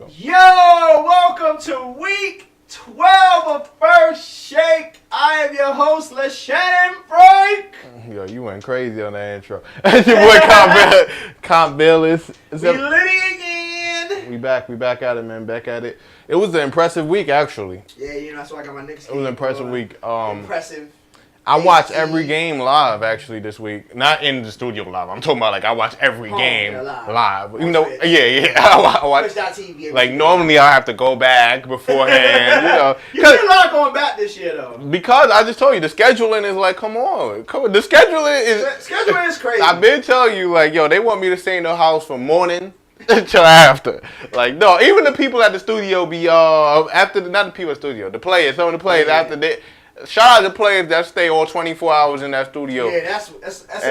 go. Yo, welcome to week 12 of First Shake. I am your host, LaShannon Frank. Yo, you went crazy on that intro. Your boy Comp Bill is We litty again. We back at it, man. Back at it. It was an impressive week, actually. Yeah, that's why I got my Knicks. It was an impressive week. Impressive. I watched every game live actually this week. Not in the studio live. I'm talking about like I watched every game live. Even though, I watched. Twitch.tv. Like normally I have to go back beforehand. You did a lot going back this year though. Because I just told you the scheduling is like, come on. The scheduling is crazy. I've been telling you like, yo, they want me to stay in the house from morning till after. Like no, even the people at the studio be after not the people at the studio, the players, some of the players after they. Shout out to players that stay all 24 hours in that studio. Yeah, that's a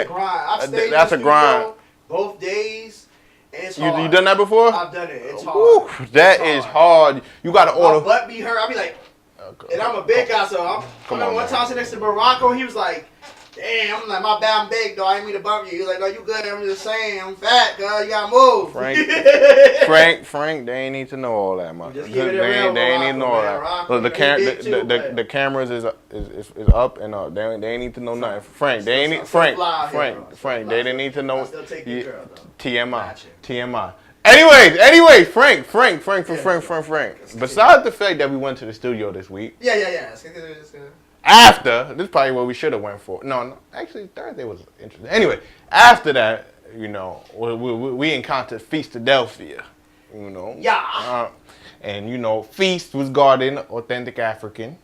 grind. I've stayed that's in the a grind. Both days, and it's hard. You done that before? I've done it. It's hard. Ooh, that is hard. You got to order. My butt be hurt. I be like, and I'm a big guy, so I remember one time sitting next to Morocco, he was like, damn, I'm like, my bad, I'm big, though. I didn't mean to bump you. He was like, no, you good. I'm just saying, I'm fat, girl. You got to move. Frank, they ain't need to know all that, man. Just keep it real, they ain't need to know all that. Morocco, The cameras is up and up. They ain't need to know nothing. Frank, they ain't need Frank, they didn't need to know. I still take your girl, though. TMI. Anyways, Frank. Besides the fact that we went to the studio this week. Yeah. It's good. After, this is probably what we should have went for. No, actually Thursday was interesting. Anyway, after that, we encountered Feastadelphia, Yeah. And Feast was guarding Authentic African.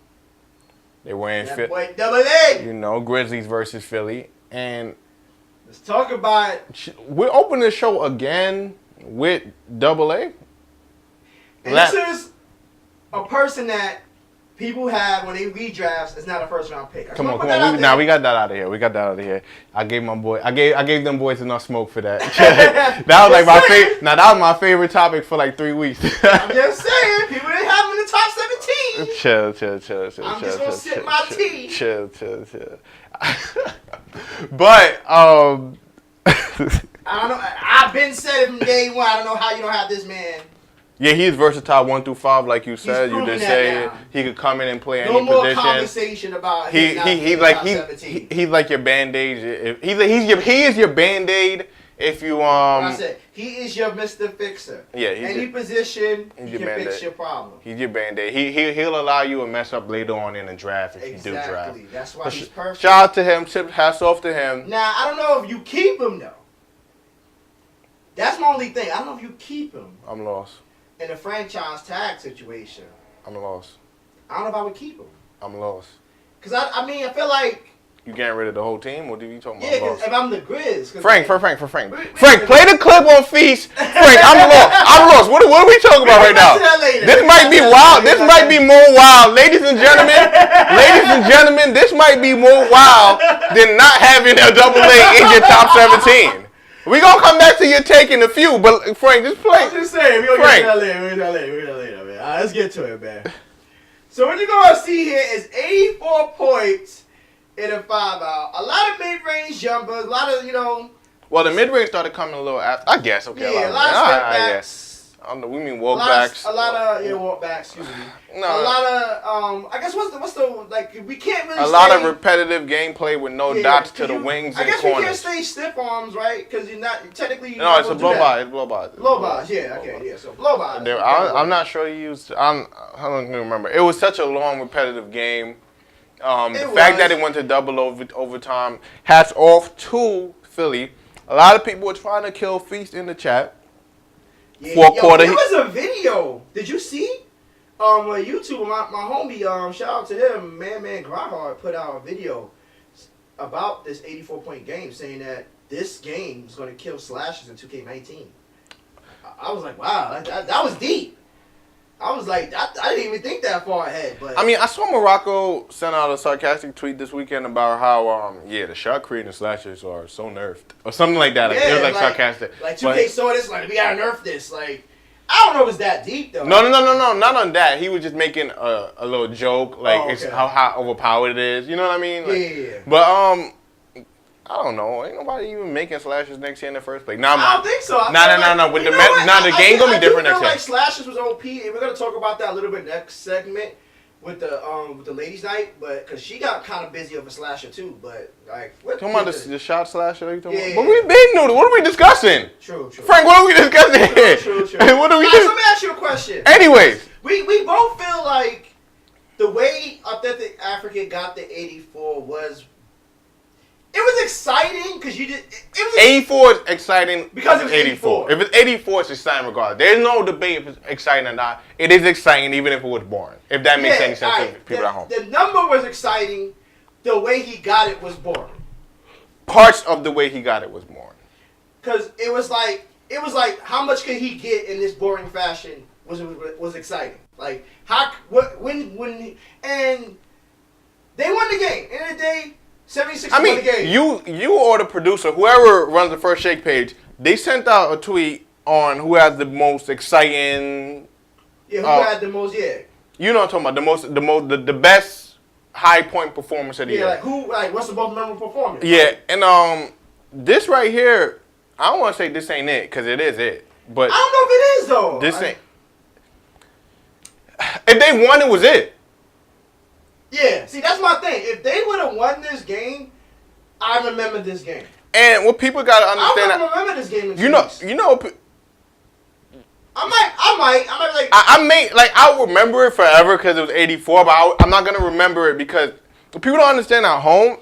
They were in Philly. Double A. Grizzlies versus Philly. And let's talk about it. We're opening the show again with Double A. And this is a person that people have when they redrafts. It's not a first round pick. Come on. We got that out of here. I gave them boys enough smoke for that. That was like my favorite. Now that was my favorite topic for like 3 weeks. I'm just saying, people didn't have him in the top 17. Chill. I'm just gonna sip my tea. Chill. But I don't know. I've been said it from day one. I don't know how you don't have this man. Yeah, he's versatile 1 through 5, like you said. You just say it. He could come in and play any position. No more conversation about he's like your Band-Aid. He is your Band-Aid if you I said he is your Mr. Fixer. Yeah, any position he can fix your problem. He's your Band-Aid. He'll allow you to mess up later on in the draft if you do draft. Exactly. That's why he's perfect. Shout out to him. Hats off to him. Now I don't know if you keep him though. That's my only thing. I don't know if you keep him. I'm lost. In a franchise tag situation. I'm lost. I don't know if I would keep him. I'm lost. Because, I feel like... You getting rid of the whole team? What are you talking about? Yeah, because if I'm the Grizz... Frank, play the clip on Feast. Frank, I'm lost. What are we talking about right now? This might be wild. This might be more wild. Ladies and gentlemen, this might be more wild than not having a double A in your top 17. We gonna come back to your take in a few, but Frank, just play. I'm just saying, we gonna get to that later, man. All right, let's get to it, man. So what you're gonna see here is 84 points in a 5-out. A lot of mid-range jumpers, a lot of, Well, the mid-range started coming a little after, I guess. Okay. Yeah, a lot of step backs. We mean walk backs. A lot of walk backs. Excuse me. No. A lot of I guess what's the like we can't really. A lot of repetitive gameplay with no dots to the wings and corners. I guess we can't say stiff arms, right? Because you're not technically. No, it's a blow by. It's blow by. Blow bys, yeah. Okay, yeah. So blow bys. I'm not sure you used. I don't remember. It was such a long repetitive game. The fact that it went to double overtime. Hats off to Philly. A lot of people were trying to kill Feast in the chat. Yeah, there was a video. Did you see? On YouTube, my homie, shout out to him, Man Grahard put out a video about this 84-point game, saying that this game is going to kill slashes in 2K19. I was like, wow, that was deep. I was like, I didn't even think that far ahead. But I mean, I saw Morocco send out a sarcastic tweet this weekend about how, the shot creating slashers are so nerfed. Or something like that. It was like sarcastic. Like 2K saw this, like, we gotta nerf this. Like, I don't know if it's that deep, though. No, not on that. He was just making a little joke, like, it's how overpowered it is. You know what I mean? Like, yeah. But, I don't know. Ain't nobody even making slashes next year in the first place. I don't think so. No. With the game gonna be different next year. Like slashes was OP, and we're gonna talk about that a little bit next segment with the ladies' night, but because she got kind of busy over slasher too. But like, what? Talking about the shot slasher? You talking about? But we been new. What are we discussing? True. Frank, what are we discussing? True. What are we? Let me ask you a question. Anyways, we both feel like the way Authentic Africa got the 84 was. It was exciting because you did. It was 84 is exciting because it was 84. If it's 84, it's exciting regardless. There's no debate if it's exciting or not. It is exciting even if it was boring. If that makes any sense to people at home. The number was exciting. The way he got it was boring. Parts of the way he got it was boring. Because it was like how much could he get in this boring fashion was exciting. Like when and they won the game. End of the day. 76 I mean, won the game. you or the producer, whoever runs the First Shake page, they sent out a tweet on who has the most exciting. Yeah, who had the most? Yeah. You know what I'm talking about? The best high point performance of the year. Yeah, what's the most memorable performance? Yeah, and this right here, I don't want to say this ain't it because it is it, but I don't know if it is though. This ain't. If they won, it was it. Yeah, see, that's my thing. If they would have won this game, I remember this game. And what people got to understand, I remember this game. You know. I'll remember it forever because it was 84, but I'm not gonna remember it because people don't understand at home.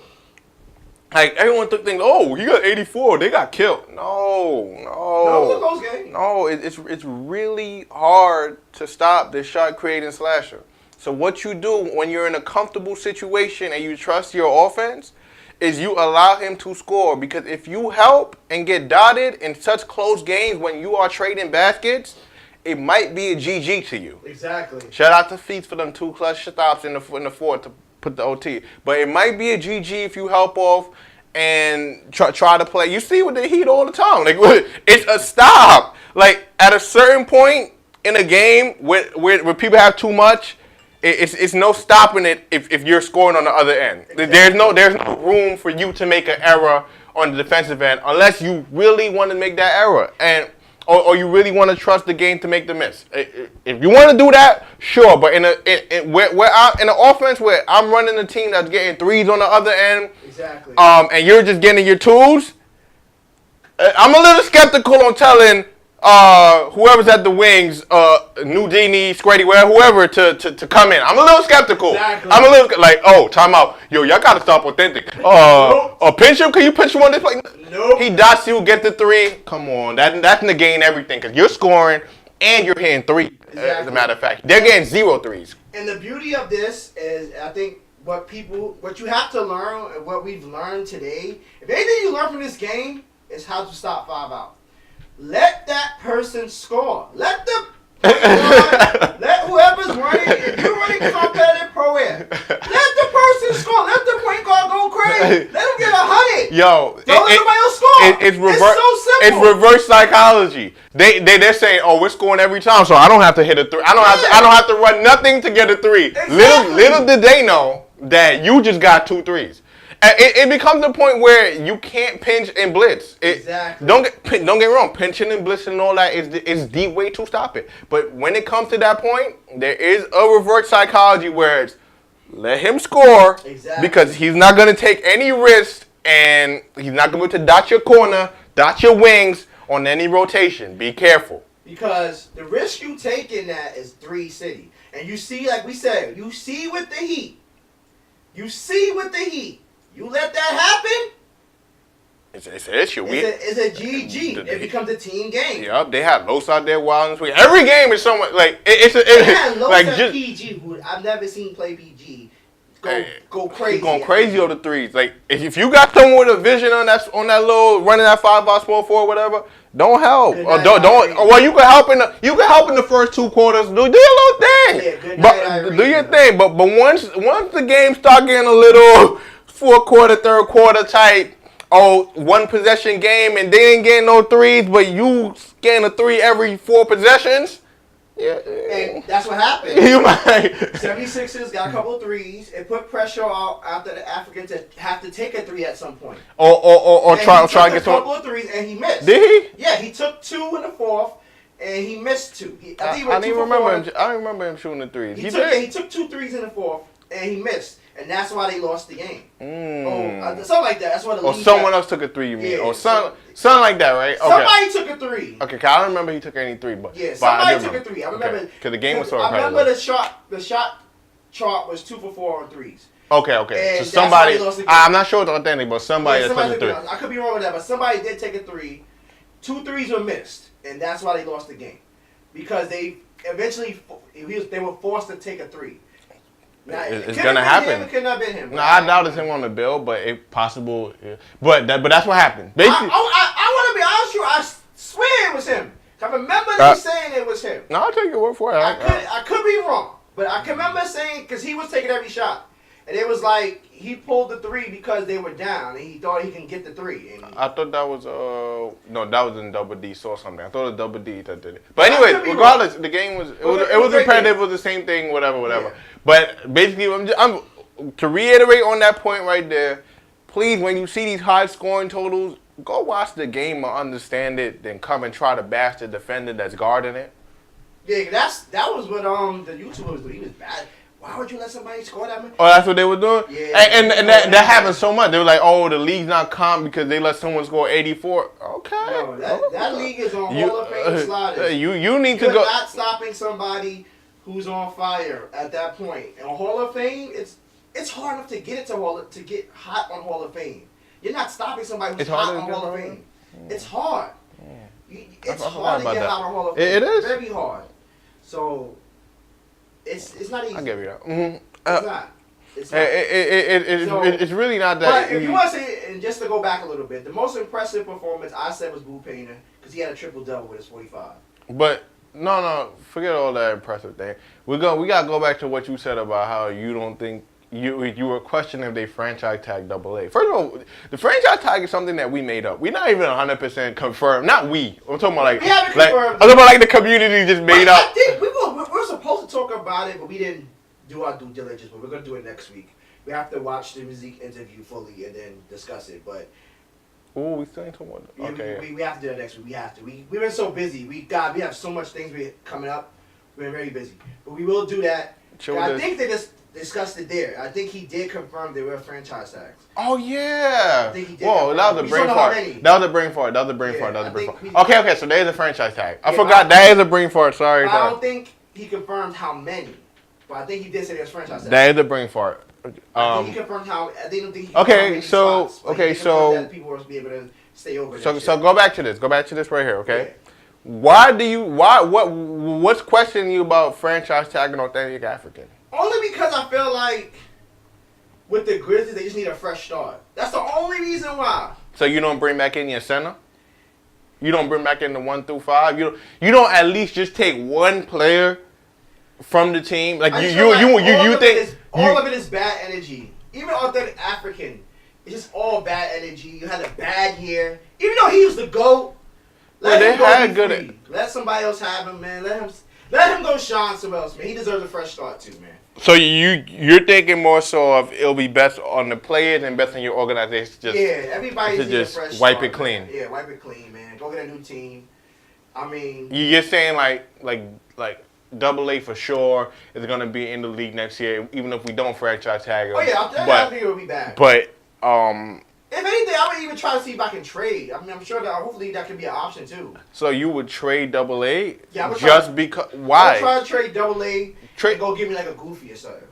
Like everyone thinks, oh, he got 84, they got killed. No, it was a close game. No, it's really hard to stop this shot creating slasher. So what you do when you're in a comfortable situation and you trust your offense is you allow him to score. Because if you help and get dotted in such close games when you are trading baskets, it might be a GG to you. Exactly. Shout out to Feats for them 2 clutch stops in the fourth to put the OT. But it might be a GG if you help off and try to play. You see with the Heat all the time. Like it's a stop. Like at a certain point in a game where people have too much, it's no stopping it if you're scoring on the other end. Exactly. There's no room for you to make an error on the defensive end unless you really want to make that error or you really want to trust the game to make the miss. If you want to do that, sure. But in an offense where I'm running a team that's getting threes on the other end, exactly. And you're just getting your tools, I'm a little skeptical on telling whoever's at the wings, Nudini, Squirty, whoever to come in. I'm a little skeptical. Exactly. I'm a little like, time out. Yo, y'all gotta stop Authentic. Pinch him? Can you pinch him on this play? Nope. He dots you, get the three. Come on, that's negating everything because you're scoring and you're hitting three. Exactly. As a matter of fact, they're getting 0 threes. And the beauty of this is, I think what you have to learn and what we've learned today. If anything you learn from this game is how to stop 5 out. Let that person score. Let whoever's running, if you're running competitive pro-am, let the person score. Let the point guard go crazy. Let him get 100. Yo, don't let nobody else score. It's so simple. It's reverse psychology. They're saying, we're scoring every time, so I don't have to hit a 3. I don't have to run nothing to get a 3. Exactly. Little did they know that you just got 2 threes. It becomes a point where you can't pinch and blitz. Exactly. Don't get me wrong. Pinching and blitzing and all that is the way to stop it. But when it comes to that point, there is a reverse psychology where it's let him score because he's not going to take any risk and he's not going to dot your corner, dot your wings on any rotation. Be careful. Because the risk you take in that is 3 city. And you see, like we said, you see with the Heat. You let that happen, it's an issue. It's a GG. It becomes a team game. Yep, they had Los out there wild this week. Every game is someone like they had Los at PG, who I've never seen play PG. Go crazy. He's going crazy on the threes. Like if you got someone with a vision on that little running that 5-out small forward, whatever, don't help. Or don't. Well, you can help in the first 2 quarters. Do your little thing. Yeah, good night, do your thing. But once the game start getting a little 4th quarter, 3rd quarter type, 1 possession game, and they ain't getting no threes, but you getting a 3 every 4 possessions, Yeah. And that's what happened. You might. 76ers got a couple of threes. It put pressure out after the African to have to take a three at some point. Or try to get some. A couple of threes and he missed. Did he? Yeah, he took 2 in the fourth and he missed 2. I think he went I didn't remember him. I don't remember him shooting the threes. He took 2 threes in the fourth and he missed. And that's why they lost the game. Something like that. That's why the league someone else took a 3, you mean? Yeah, or something like that, right? Okay. Somebody took a 3. Okay, I don't remember he took any 3, but yeah, somebody took a 3. I remember because the game was so incredible. I remember the shot chart was 2 for 4 on threes. Okay. And so somebody, I'm not sure it's authentic, but somebody took a 3. I could be wrong with that, but somebody did take a 3. 2 threes were missed, and that's why they lost the game because they eventually they were forced to take a 3. Now, it's gonna happen. It could not have been him. No, I doubt it's him on the bill, but it possible. Yeah. But that's what happened. Basically, I want to be honest with you. I swear it was him. I remember you saying it was him. No, I'll take your word for it. I could be wrong, but I can remember saying because he was taking every shot, and it was like he pulled the 3 because they were down, and he thought he can get the 3. And I thought that was no, that was in Double D saw something. I thought it was Double D that did it. But anyway, regardless, the game was it was repetitive. It was the same thing. Whatever. Yeah. But basically, I'm to reiterate on that point right there. Please, when you see these high scoring totals, go watch the game and understand it. Then come and try to bash the defender that's guarding it. Yeah, that was what the YouTuber was doing. He was bad. Why would you let somebody score that much? Oh, that's what they were doing? Yeah. And that happens so much. They were like, oh, the league's not calm because they let someone score 84. Okay. No, that league is on Hall of Fame sliders. You need to go. You're not stopping somebody who's on fire at that point. In Hall of Fame, it's hard enough to get to get hot on Hall of Fame. You're not stopping somebody who's hot on Hall of Fame. It's hard. It's hard to get hot on Hall of Fame. It is very hard. So it's not easy. I give you that. It's not. It's really not that. But if you want to say, and just to go back a little bit, the most impressive performance I said was Boo Painter because he had a triple-double with his 45. But no, forget all that impressive thing. We gotta go back to what you said about how you don't think you were questioning if they franchise tag AA. First of all, the franchise tag is something that we made up. We're not even 100% confirmed. Not we. I'm talking about I'm talking about the community just made up. I think we're supposed to talk about it, but we didn't do our due diligence. But we're gonna do it next week. We have to watch the Zeke interview fully and then discuss it. But we still ain't talking about it. Okay. We have to do it next week. We have to. We've been so busy. We have so much things coming up. We've been very busy. But we will do that. I think they just discussed it there. I think he did confirm they were franchise tags. Oh, yeah. I think he did. Whoa, that was a brain fart. That was a brain fart. Okay, so there's a franchise tag. I forgot that is a brain fart. Sorry. I don't think he confirmed how many. But I think he did say there's franchise tags. That is a brain fart. I think he confirmed how. I didn't think he confirmed spots, so that people were be able to stay over. So go back to this. Go back to this right here, okay? Yeah. What's questioning you about franchise tagging Authentic African? Only because I feel like with the Grizzlies, they just need a fresh start. That's the only reason why. So you don't bring back in your center? You don't bring back in the 1 through 5? You don't at least just take one player from the team? Like you think all of it is bad energy. Even Authentic African, it's just all bad energy. You had a bad year. Even though he was the GOAT, let somebody else have him, man. Let him go shine somewhere else, man. He deserves a fresh start too, man. So you're thinking more so of it'll be best on the players and best on your organization. Everybody needs just a fresh wipe start, it clean. Man. Yeah, wipe it clean, man. Go get a new team. I mean, you're saying like AA for sure is gonna be in the league next year, even if we don't franchise tag him. Oh yeah, I think it'll be back. But if anything, I would even try to see if I can trade. I mean, I'm sure that hopefully that could be an option too. So you would trade AA? Yeah, because why? I would try to trade AA and go give me like a Goofy or something.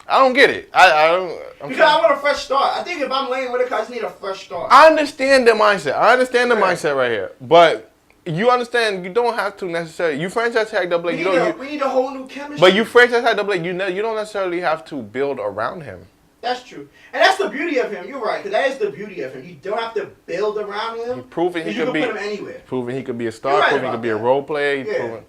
I don't get it. I want a fresh start. I think if I'm laying with it, I just need a fresh start. I understand the mindset. Mindset right here. But you understand you don't have to necessarily. You franchise tag AA. We need a whole new chemistry. But you franchise tag AA. You don't necessarily have to build around him. That's true. And that's the beauty of him. You're right, because that is the beauty of him. You don't have to build around him. He's proven he could be. Put him anywhere. Proven he could be a star. Proven he could be a role player.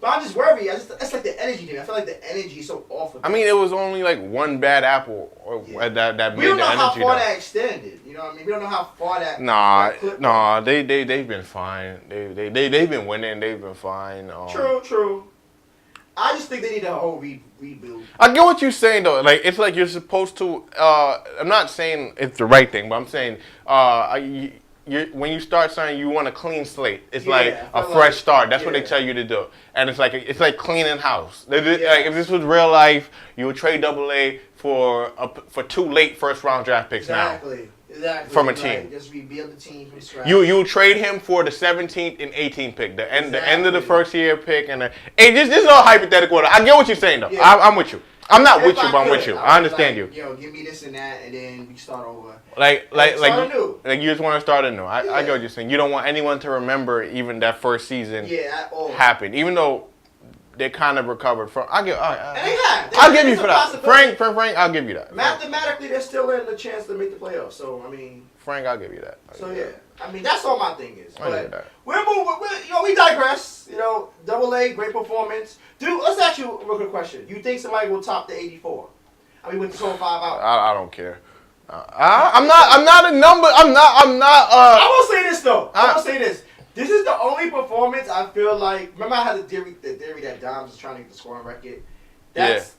But I'm just worried. It's like the energy thing. I feel like the energy is so off. I mean, it was only like one bad apple that made the energy. We don't know how far that extended. You know what I mean? We don't know how far that. Nah. They've been fine. They've been winning. They've been fine. True. I just think they need a whole rebuild. I get what you're saying though. Like it's like you're supposed to. I'm not saying it's the right thing, but I'm saying when you start something, you want a clean slate. It's like a fresh start. That's what they tell you to do. And it's like cleaning house. Like if this was real life, you would trade AA for 2 late first round draft picks now. Exactly. From a team. Just rebuild the team from scratch. You trade him for the 17th and 18th pick, the end of the first year pick, and this is all hypothetical. I get what you're saying though. Yeah. I'm with you. I'm not with you, but I'm with you. I understand you. Yo, give me this and that, and then we start over. Like you just want to start anew. I get what you're saying. You don't want anyone to remember even that first season happened, even though they kind of recovered from. I'll give you for that. Frank, I'll give you that. Mathematically, they're still in the chance to make the playoffs. So I mean, Frank, I'll give you that. I mean that's all my thing is. But we're moving. We digress. AA, great performance. Dude, let's ask you a real quick question. You think somebody will top the 84? I mean, with the total 5 out. I don't care. I'm not a number. I'm not. I will say this though. I will say this. This is the only performance I feel like. Remember, I had the theory that Dimes was trying to get the scoring record. That's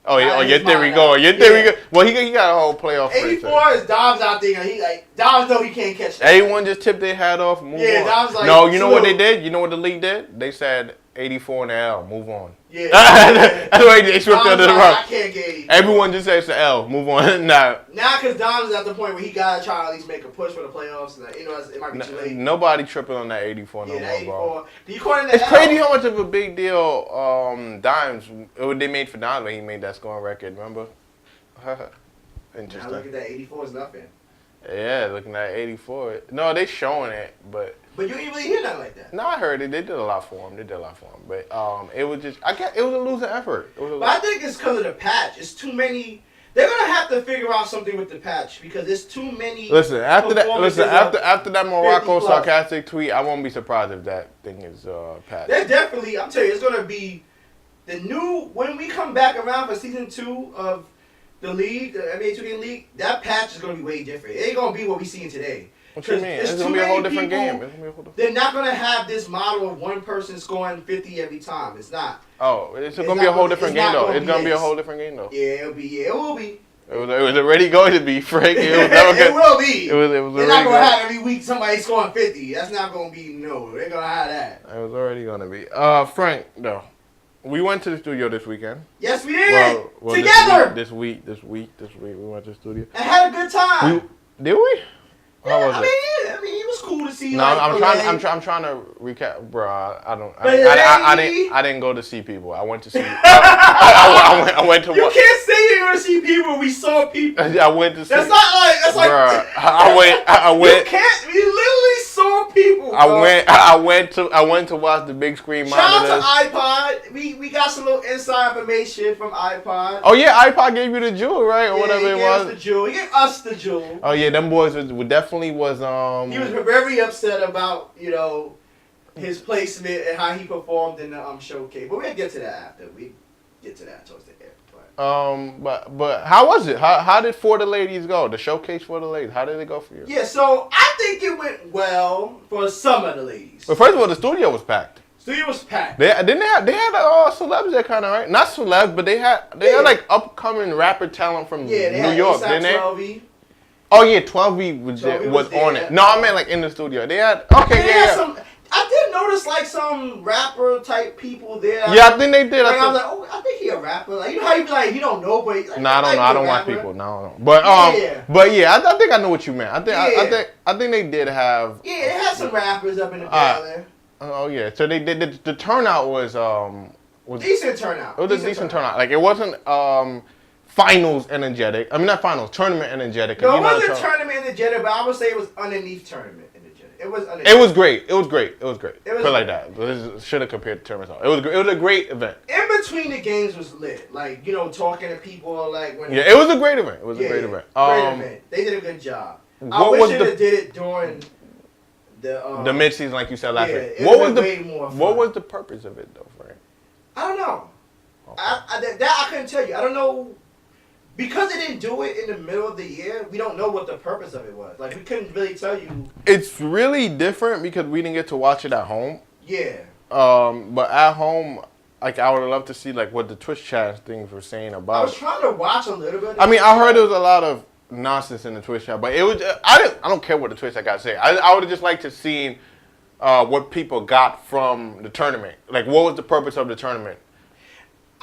your theory going. Your theory go. Well, he got a whole playoff. 84 is Dimes out there. Dimes know he can't catch that. Everyone just tipped their hat off. Move on. Dimes like. No, you know what they did? You know what the league did? They said 84 in the L. Move on. Yeah. That's why they swept under the rug. I can't get 84. Everyone just says the L. Move on. Now, because Dimes is at the point where he got to try to at least make a push for the playoffs. And it might be too late. Nobody tripping on that 84 no more, 84. bro. It's crazy how much of a big deal Dimes they made for Dimes when he made that scoring record. Remember? Interesting. Now look at that. 84 is nothing. Yeah, looking at 84. No, they showing it, but you didn't really hear nothing like that. No, I heard it. They did a lot for him. But it was just, it was a losing effort. But I think it's because of the patch. It's too many. They're gonna have to figure out something with the patch because there's too many. After that Morocco sarcastic tweet, I won't be surprised if that thing is patched. They're definitely. I'm telling you, it's gonna be the new when we come back around for season 2 of the league, the NBA 2K League. That patch is gonna be way different. It ain't gonna be what we seeing today. What you mean? It's going to be a whole different game. They're not going to have this model of one person scoring 50 every time. It's not. Oh, it's going to be a whole different game, though. It's going to be a whole different game, though. Yeah, it will be. It will be. It was already going to be, Frank. It will be. It was They're not going to have every week somebody scoring 50. That's not going to be, no. They're going to have that. It was already going to be. Frank, no. We went to the studio this weekend. Yes, we did. Well, together. This week, we went to the studio. And had a good time. Did we? How was it? I mean, it was cool to see. No, I'm trying to recap, bro. I didn't go to see people. I went to see. I went to. You can't say you're gonna see people. We saw people. I went to see. That's like. Bro, I went. You can't. We literally saw people. Bro. I went to watch the big screen monitors. Shout out to iPod. We got some little inside information from iPod. Oh yeah, iPod gave you the jewel, right, or whatever it was. He gave us the jewel. Oh yeah, them boys definitely was. He was very upset about his placement and how he performed in the showcase. But we'll get to that after. We get to that towards the end. But how was it? How did For the Ladies go? The showcase for the ladies. How did it go for you? Yeah, so I think it went well for some of the ladies. But first of all, the studio was packed. Studio was packed. They had celebs there, kind of, right? Not celebs, but they had like upcoming rapper talent from New York, didn't they? 12E. Oh yeah, 12E was on it. No, I meant like in the studio. They had I did notice like some rapper type people there. Yeah, I think they did. I was like, I think he a rapper. Like, you know how you be like, you don't know, but like, no, I don't know. I don't watch people. No. But I think I know what you meant. I think they did have. Yeah, they had some rappers up in the there. Oh yeah, so they did. The turnout was decent turnout. It was a decent turnout. Like it wasn't finals energetic. I mean, not finals, tournament energetic. No, it wasn't tournament energetic, but I would say it was underneath tournament energetic. It was underneath. It was great. It was great. Put like that. Should have compared the tournament. It was a great event. In between the games was lit. Like, talking to people. Like when it was a great event. It was a great event. Great event. They did a good job. I wish they did it during The mid-season, like you said last week. What was the purpose of it, though, Frank? I don't know. Okay. I couldn't tell you. I don't know. Because they didn't do it in the middle of the year, we don't know what the purpose of it was. Like, we couldn't really tell you. It's really different because we didn't get to watch it at home. Yeah. But at home, like, I would love to see, like, what the Twitch chat things were saying about it. I was trying to watch a little bit. I mean, I heard there was a lot of nonsense in the Twitch chat, but it was. I don't care what the Twitch chat got to say. I would have just liked to see what people got from the tournament. Like, what was the purpose of the tournament?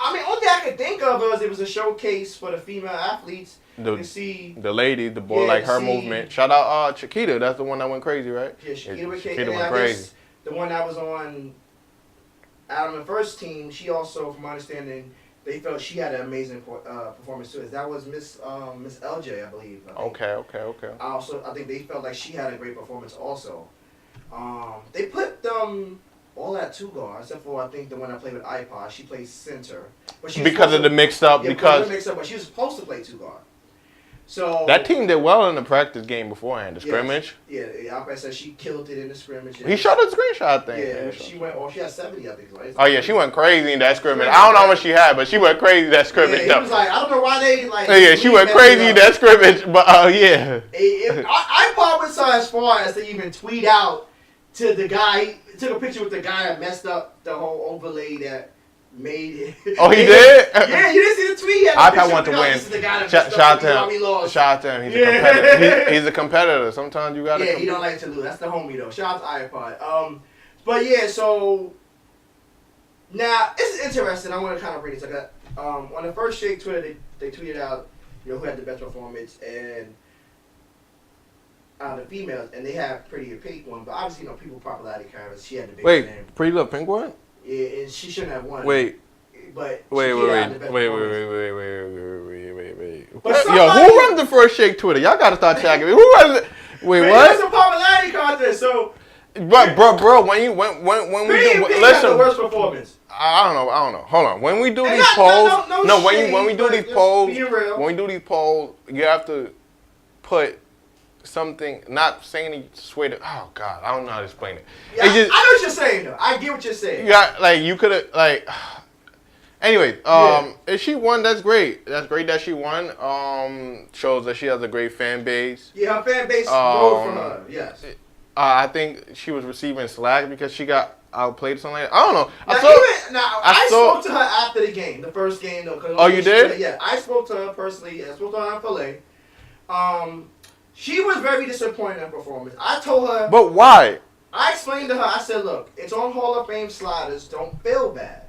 I mean, only thing I could think of was it was a showcase for the female athletes to see the lady, the boy, like her movement. Shout out Chiquita. That's the one that went crazy, right? Yeah, Chiquita went crazy. The one that was on Adam and First Team, she also, from my understanding, they felt she had an amazing performance too. That was Miss LJ, I believe. Okay. Also, I think they felt like she had a great performance also. They put all at 2 guard, except for I think the one I played with iPod. She plays center. But because of the mixed up. Yeah, because of the mixed up, but she was supposed to play 2 guard. So that team did well in the practice game beforehand, the scrimmage. Yeah, iPod said she killed it in the scrimmage. He showed a screenshot thing. Yeah, she went. She had 70, I think. Right? Oh yeah, she went crazy in that scrimmage. I don't know how much she had, but she went crazy in that scrimmage. Yeah, he was like, I don't know why they like. Yeah, she went crazy in that scrimmage, but yeah. iPod went so as far as to even tweet out to the guy. Took a picture with the guy that messed up the whole overlay that made it. Oh, he did? Yeah, you didn't see the tweet yet. iPad want to win. Shout out to him. He's a competitor. He's a competitor. Sometimes you gotta. Yeah, he don't like to lose. That's the homie though. Shout out to iPod. But yeah, so now this is interesting. I want to kind of read this. Like on the first Shake Twitter, they tweeted out, who had the best performance and. The females, and they have Pretty Pink one, but obviously, people popularity carries. She had the biggest name. Pretty Little Pink one? Yeah, and she shouldn't have won. Wait. But wait. Yo, somebody, who runs the first Shake Twitter? Y'all gotta start tagging me. Who runs it? Wait, what? It's a popularity contest, so. But bro, when we do, listen. The worst performance. I don't know. Hold on. When we do these polls, when we do these polls, you have to put something, not saying it sway to. Oh God, I don't know how to explain it. Yeah, I know what you're saying though. I get what you're saying. Yeah, you could have Anyway, if she won, that's great. That's great that she won. Shows that she has a great fan base. Yeah, her fan base rode for her. Yes. I think she was receiving slack because she got outplayed or something like that. I don't know. I spoke to her after the game, the first game though. Oh, you did? Yeah, I spoke to her personally. I spoke to her on Filet. She was very disappointed in her performance. I told her. But why? I explained to her. I said, "Look, it's on Hall of Fame sliders. Don't feel bad."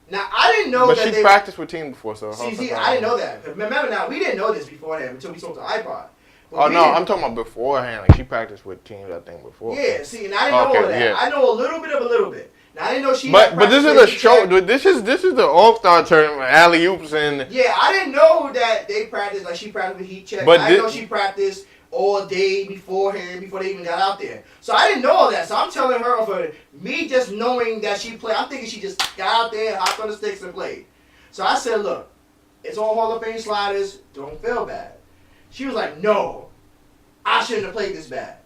Now I didn't know that. But she practiced with team before, so. See, I didn't know that. Remember now, we didn't know this beforehand until we spoke to iPod. Oh no, I'm talking about beforehand. Like she practiced with teams, I think, before. Yeah, see, and I didn't know all that. Yeah. I know a little bit of a little bit. Now I didn't know she. But this is a show. This is the All-Star tournament. Alley oops and. Yeah, I didn't know that they practiced like she practiced with heat check. But I know she practiced all day beforehand before they even got out there. So I didn't know all that. So I'm telling her for me just knowing that she played. I'm thinking she just got out there, hopped on the sticks and played. So I said, look, it's all Hall of Fame sliders. Don't feel bad. She was like, no, I shouldn't have played this bad.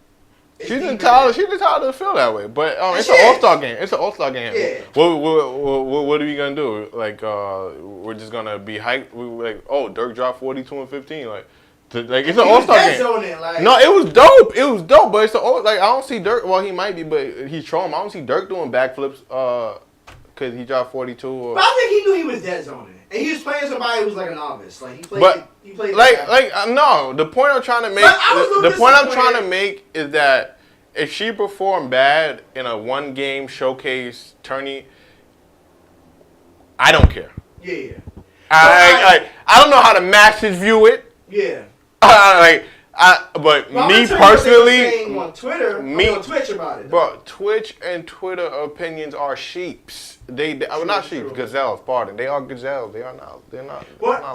She's entitled to feel that way. But it's an All-Star game. It's an All-Star game. Yeah. What are we gonna do? Like we're just gonna be hyped. We're like, oh, Dirk dropped 42 and 15. Like it's an All-Star game. No, it was dope. It was dope. But it's I don't see Dirk. Well, he might be, but he's trolling. I don't see Dirk doing backflips because he dropped 42. But I think he knew he was dead zoning, and he was playing somebody who was like a novice. Like he played. No. The point I'm trying to make. The point I'm trying to make is that if she performed bad in a one-game showcase tourney, I don't care. Yeah. I don't know how the masses view it. Yeah. But me personally, on Twitter, on Twitch about it. Bro, Twitch and Twitter opinions are sheeps. Not sheep, gazelles. Pardon, they are gazelles. They are not. They're not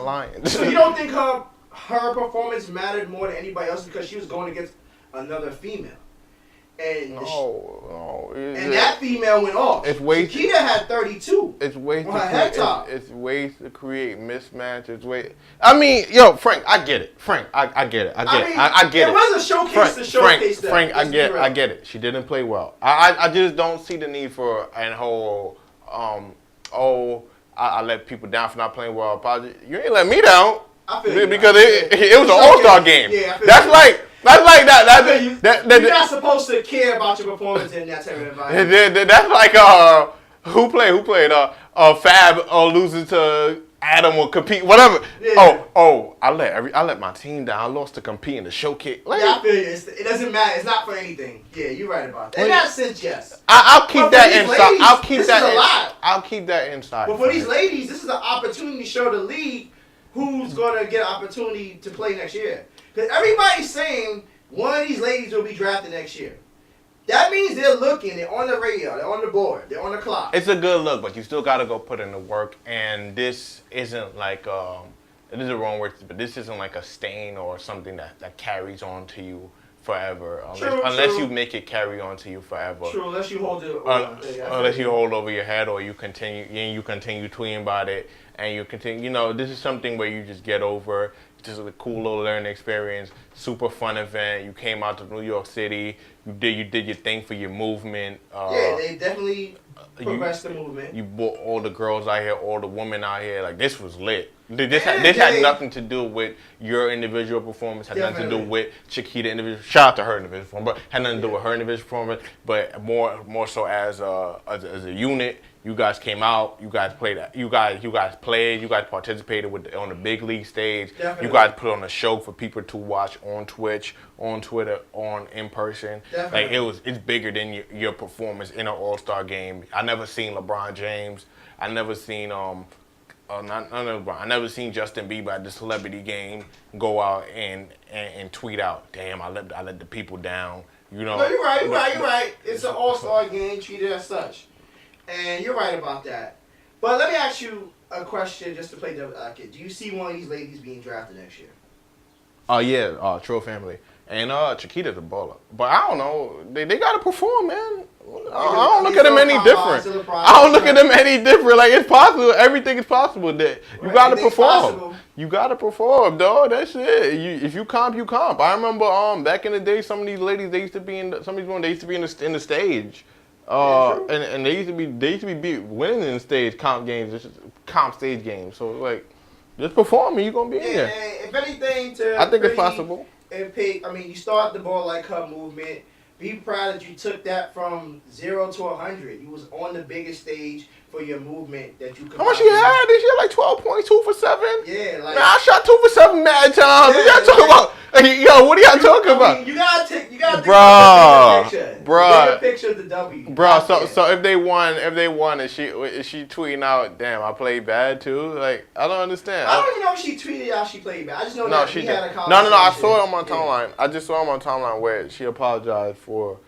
lions. So you don't think her performance mattered more than anybody else because she was going against another female? And and that female went off. It's ways. Chiquita had 32. It's ways on her head top. It's ways to create mismatch. It's way. I mean, yo, Frank, I get it. Frank, I get it. I get it. It was a showcase to showcase that. Frank, I get it. She didn't play well. I just don't see the need for an whole I let people down for not playing well. Apology. You ain't let me down. I feel you. Because it was an all-star game. Yeah, I feel That's like that. You're not supposed to care about your performance in that type of environment. That's like who played Fab losing to Adam or compete whatever. Yeah. I let my team down. I lost to compete in the showcase. Like, yeah, I feel you. It doesn't matter. It's not for anything. Yeah, you're right about that. In that sense, yes. I'll keep that inside. Ladies, I'll keep that inside. But for these ladies, this is an opportunity to show the league who's going to get an opportunity to play next year. Because everybody's saying one of these ladies will be drafted next year. That means they're looking, they're on the radar, they're on the board, they're on the clock. It's a good look, but you still got to go put in the work. And this isn't like, it is the wrong word, but this isn't like a stain or something that carries on to you forever. Unless you make it carry on to you forever. True, unless you hold it. Unless you hold over your head or you continue tweeting about it. And you continue, this is something where you just get over. Just a cool little learning experience, super fun event. You came out to New York City. You did your thing for your movement. Yeah, they definitely progressed the movement. You brought all the girls out here, all the women out here. Like, this was lit. This had nothing to do with your individual performance. Had nothing to do with Chiquita individual. Shout out to her individual performance, but had nothing to do with her individual performance. But more so as a unit. You guys came out. You guys played. You guys played. You guys participated on the big league stage. Definitely. You guys put on a show for people to watch on Twitch, on Twitter, in person. Definitely. Like it's bigger than your performance in an All-Star game. I never seen LeBron James. I never seen I never seen Justin Bieber at the celebrity game go out and tweet out, "Damn, I let the people down." No, you're right. It's an All-Star game, treated as such. And you're right about that. But let me ask you a question just to play devil's advocate. Do you see one of these ladies being drafted next year? Yeah, Trill family. And Chiquita's a baller. But I don't know. They got to perform, man. I don't look at them any different. I don't look at them any different. Like, it's possible. Everything is possible. That you got to perform. You got to perform, dog. That's it. If you comp, you comp. I remember back in the day, some of these ladies, they used to be in the stage. And they used to be winning in stage comp games, comp stage games. So like, just performing, you're gonna be in there. If anything, I think it's possible. You start the ball like her movement. Be proud that you took that from 0 to 100. You was on the biggest stage for your movement that you could. How much she had? Did she have like 12.2 for 7? Yeah, like. Man, I shot 2 for 7 mad times. What y'all talking about? Yo, what are y'all talking about? You gotta take the picture. Bruh. Take a picture of the W. Bruh, so if they won, is she tweeting out, "Damn, I played bad too"? Like, I don't understand. I don't even know if she tweeted out she played bad. I just know that she had a conversation. No. I saw it on my timeline. I just saw it on my timeline where she apologized for.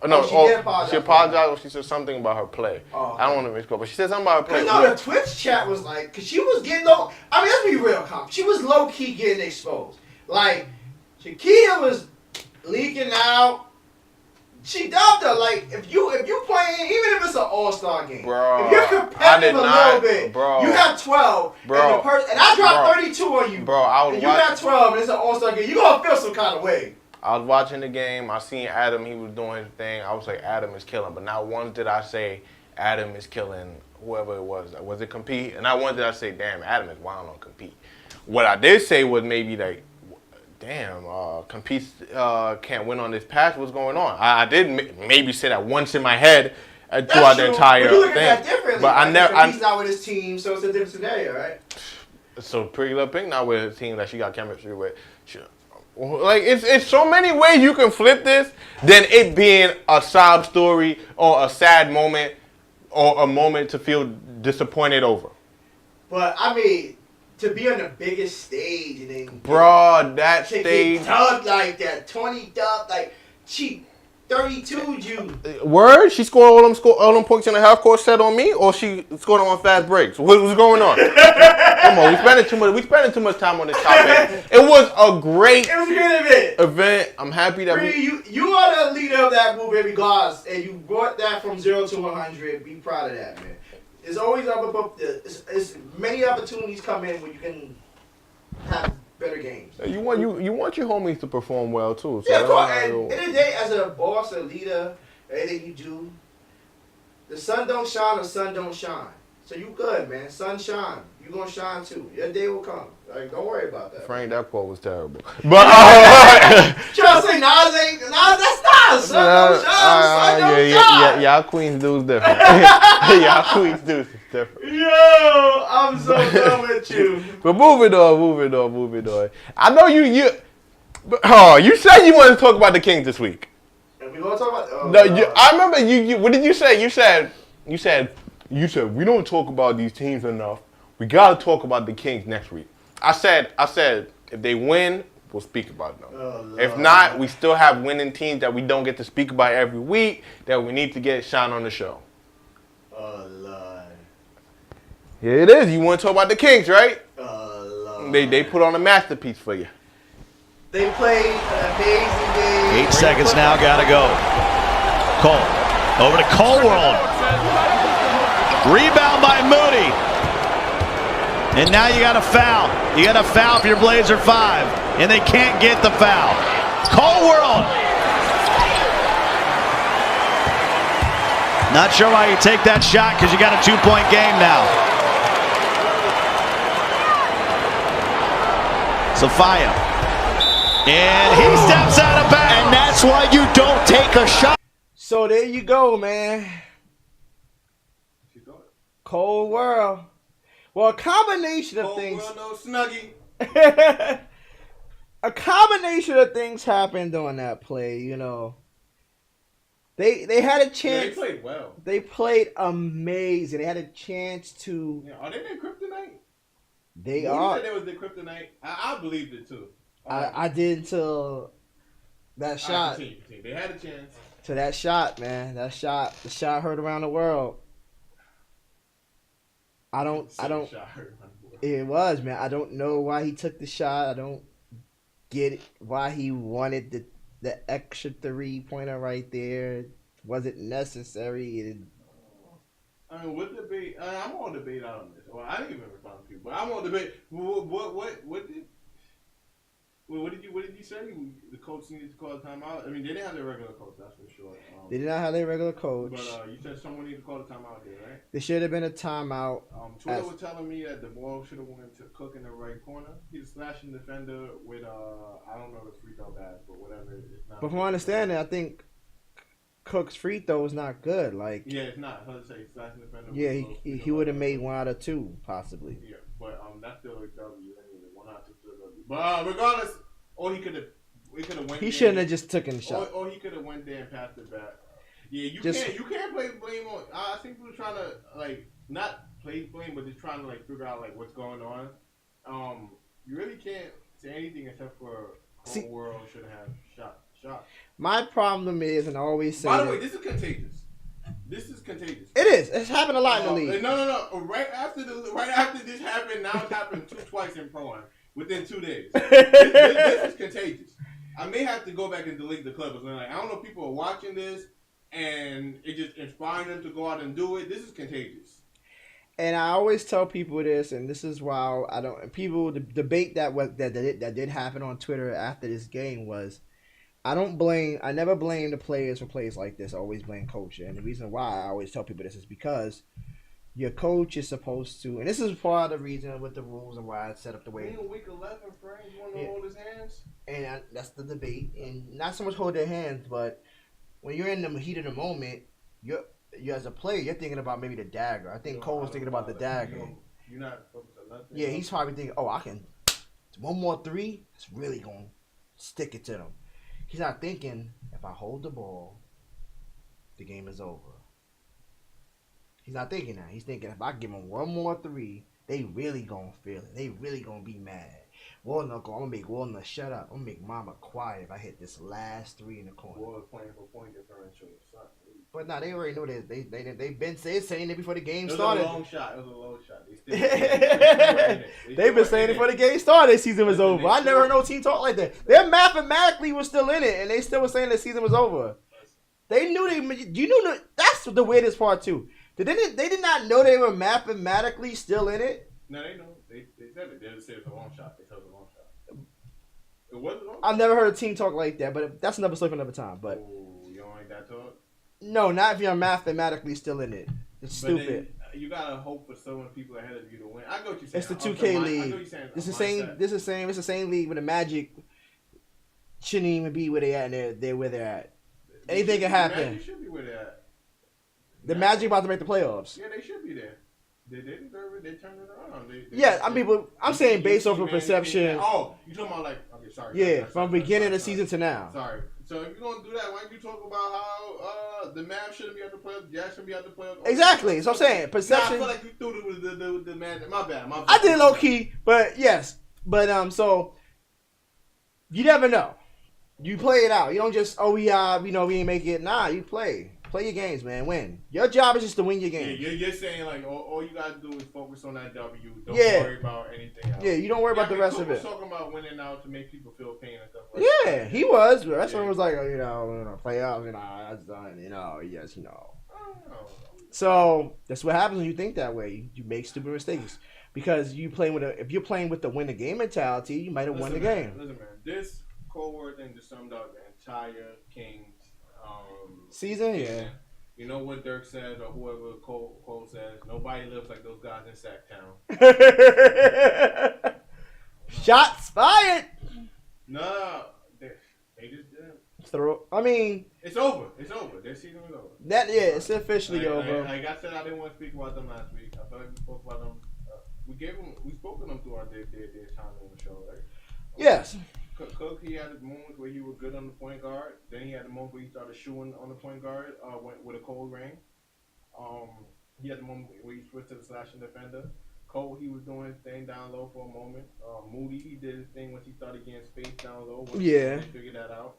She apologized when she said something about her play. Oh, okay. I don't want to mix up, but she said something about her play. No, the Twitch chat was like, because she was getting low. I mean, let's be real, comp. She was low key getting exposed. Like, Chiquita was leaking out. She dubbed her. Like, if you playing, even if it's an All-Star game, bro, if you're competitive a little bit, bro, you got 12, bro, and I dropped 32 on you, bro. And you got 12, and it's an All-Star game. You gonna feel some kind of way. I was watching the game. I seen Adam. He was doing his thing. I was like, Adam is killing. But not once did I say Adam is killing whoever it was. Was it compete? And not once did I say, damn, Adam is wild on compete. What I did say was maybe like, damn, compete can't win on this patch. What's going on? I did maybe say that once in my head throughout the entire thing. You look at that differently. But I never. He's not with his team, so it's a different scenario, right? So Pretty Little Pink not with his team that she got chemistry with. Like, it's so many ways you can flip this than it being a sob story or a sad moment or a moment to feel disappointed over. But, I mean, to be on the biggest stage and then... Bro, that stage... Get dubbed like that, 20 dubbed, like, she... 32'd you. Word? She scored all them points in the half court set on me, or she scored them on fast breaks? What was going on? Come on, we spending too much time on this topic. It was a great event. I'm happy that you are the leader of that movement regardless, and you brought that from 0 to 100. Be proud of that, man. There's always it's many opportunities come in where you can have better games. You want your homies to perform well too. So yeah, of course. And in the day, as a boss, a leader, anything you do, the sun don't shine, the sun don't shine. So you good, man. Sun shine. You gonna shine too. Your day will come. Like, don't worry about that. Frank, that quote was terrible. But trying to say Nas, that's Nas. Sun don't shine, sun don't shine. Y'all Queens dudes different. Y'all Queens dudes different. Yo, I'm so done with you. But moving on. I know you said you wanted to talk about the Kings this week. And we gonna talk about. I remember you. What did you say? You said we don't talk about these teams enough. We gotta talk about the Kings next week. I said if they win, we'll speak about them. If not, we still have winning teams that we don't get to speak about every week that we need to get shine on the show. Oh Lord. Here it is. You want to talk about the Kings, right? Oh Lord. They put on a masterpiece for you. They played an amazing game. 8 seconds now, gotta go. Cole. Over to Coleworld. Rebound by Moody. And now you got a foul. You got a foul for your Blazer 5. And they can't get the foul. Coleworld. Not sure why you take that shot because you got a 2-point game now. Sophia. And he steps out of bounds. And that's why you don't take a shot. So there you go, man. Cold world. Well, a combination of Cold things. world, no Snuggie. A combination of things happened on that play, you know. They had a chance. Yeah, they played well. They played amazing. They had a chance to. Yeah, are they their kryptonite? They Who are. said they was their kryptonite? I believed it too. I did until that shot. Continue. They had a chance. To that shot, man. The shot heard around the world. I don't. It was, man. I don't know why he took the shot. I don't get it, why he wanted the extra 3-pointer right there. It wasn't necessary. I mean, what debate? I'm on debate on this. Well, I didn't even respond to people, but I'm on debate. What did you say? The coach needed to call a timeout. I mean, they didn't have their regular coach, that's for sure. They did not have their regular coach. But you said someone needed to call a timeout there, right? There should have been a timeout. Twitter was telling me that the ball should have went to Cook in the right corner. He's a slashing defender with I don't know the free throw bad, but whatever. It's not. But from my understanding, I think Cook's free throw is not good. Like, yeah, it's not. I was say slashing defender. Yeah, he would have made 1 out of 2 possibly. Yeah, but that's still a W anyway. 1 out of 2 still a W. But regardless, or he could have went. He shouldn't have just taken the shot. Or he could have went there and passed it back. Yeah, you can't play blame on. I think people are trying to not play blame, but just trying to figure out what's going on. You really can't say anything except for Cold World shouldn't have shot. My problem is, and I always say. By the way, this is contagious. It is. It's happened a lot in the league. No. Right after this happened, now it's happened twice in Pro-Am within 2 days. This is contagious. I may have to go back and delete the clip. I don't know if people are watching this and it just inspiring them to go out and do it. This is contagious. And I always tell people this, and this is why I don't. People the debate that did happen on Twitter after this game was, I never blame the players for plays like this. I always blame coach. And the reason why I always tell people this is because your coach is supposed to, and this is part of the reason with the rules and why it's set up the way. In week 11, Frank, you want to hold his hands? And that's the debate. And not so much hold their hands, but when you're in the heat of the moment, you as a player, you're thinking about maybe the dagger. I think Cole was thinking about the dagger. You're not focused on nothing. Yeah, he's probably thinking, I can. 1 more 3, it's really going to stick it to them. He's not thinking, if I hold the ball, the game is over. He's not thinking that. He's thinking, if I give them 1 more 3, they really going to feel it. They really going to be mad. Walnut, I'm gonna make Walnut shut up. I'm gonna make Mama quiet if I hit this last 3 in the corner. Walnut playing for point differential. But nah, they already know that they've been saying it before the game It was started. a long shot. It was a long shot. They've been saying it before the game started. The season was over. I never heard no team talk like that. They mathematically was still in it, and they still were saying the season was over. They knew that's the weirdest part too. They did not know they were mathematically still in it. No, they know. They said it. They just said it's a long shot. They said it was a long shot. It wasn't a long shot. I've never heard a team talk like that, but that's another story for another time. But you don't like that talk? no, not if you're mathematically still in it. It's stupid. Then, you gotta hope for so many people ahead of you to win. I go what you're saying. It's the 2K league. I know what you're saying. It's the same league where the Magic shouldn't even be where they at. And they're where they're at. Anything can happen. The Magic should be where they're at. The Magic about to make the playoffs. Yeah, they should be there. They deserve it. They turned it around. I'm saying based off of perception. Oh, you talking about like? Okay, sorry. Yeah, from beginning of the season to now. Sorry. So if you're gonna do that, why don't you talk about how the Mavs shouldn't be at the playoffs, Jazz shouldn't be at the playoffs? Exactly. So I'm saying perception. I feel like you threw the Magic. My bad. I did low key, but yes, so you never know. You play it out. You don't just we ain't make it. Nah, you play. Play your games, man. Win. Your job is just to win your game. Yeah, you're saying like all you gotta do is focus on that W. Don't worry about anything else. Yeah, you don't worry about the rest of it. Talking about winning now to make people feel pain and stuff like that. Yeah, he was. That's when it was like, playoffs, that's done, yes, So that's what happens when you think that way. You make stupid mistakes because if you're playing with the win the game mentality, you might have won the game. Listen, man, this cohort thing just summed up the entire Kings season. Yeah. You know what Dirk says or whoever Cole says. Nobody lives like those guys in Sacktown. Shots fired. No, they just didn't. It's over. It's over. Their season is over. It's officially over. Like I said, I didn't want to speak about them last week. I feel like we spoke about them. We spoke to them through our day time on the show, right? Yes. Cook, he had his moments where he was good on the point guard. Then he had the moment where he started shooting on the point guard with a cold rain. He had the moment where he switched to the slashing defender. Cole, he was doing his thing down low for a moment. Moody, he did his thing once he started getting space down low. Yeah. He figured that out.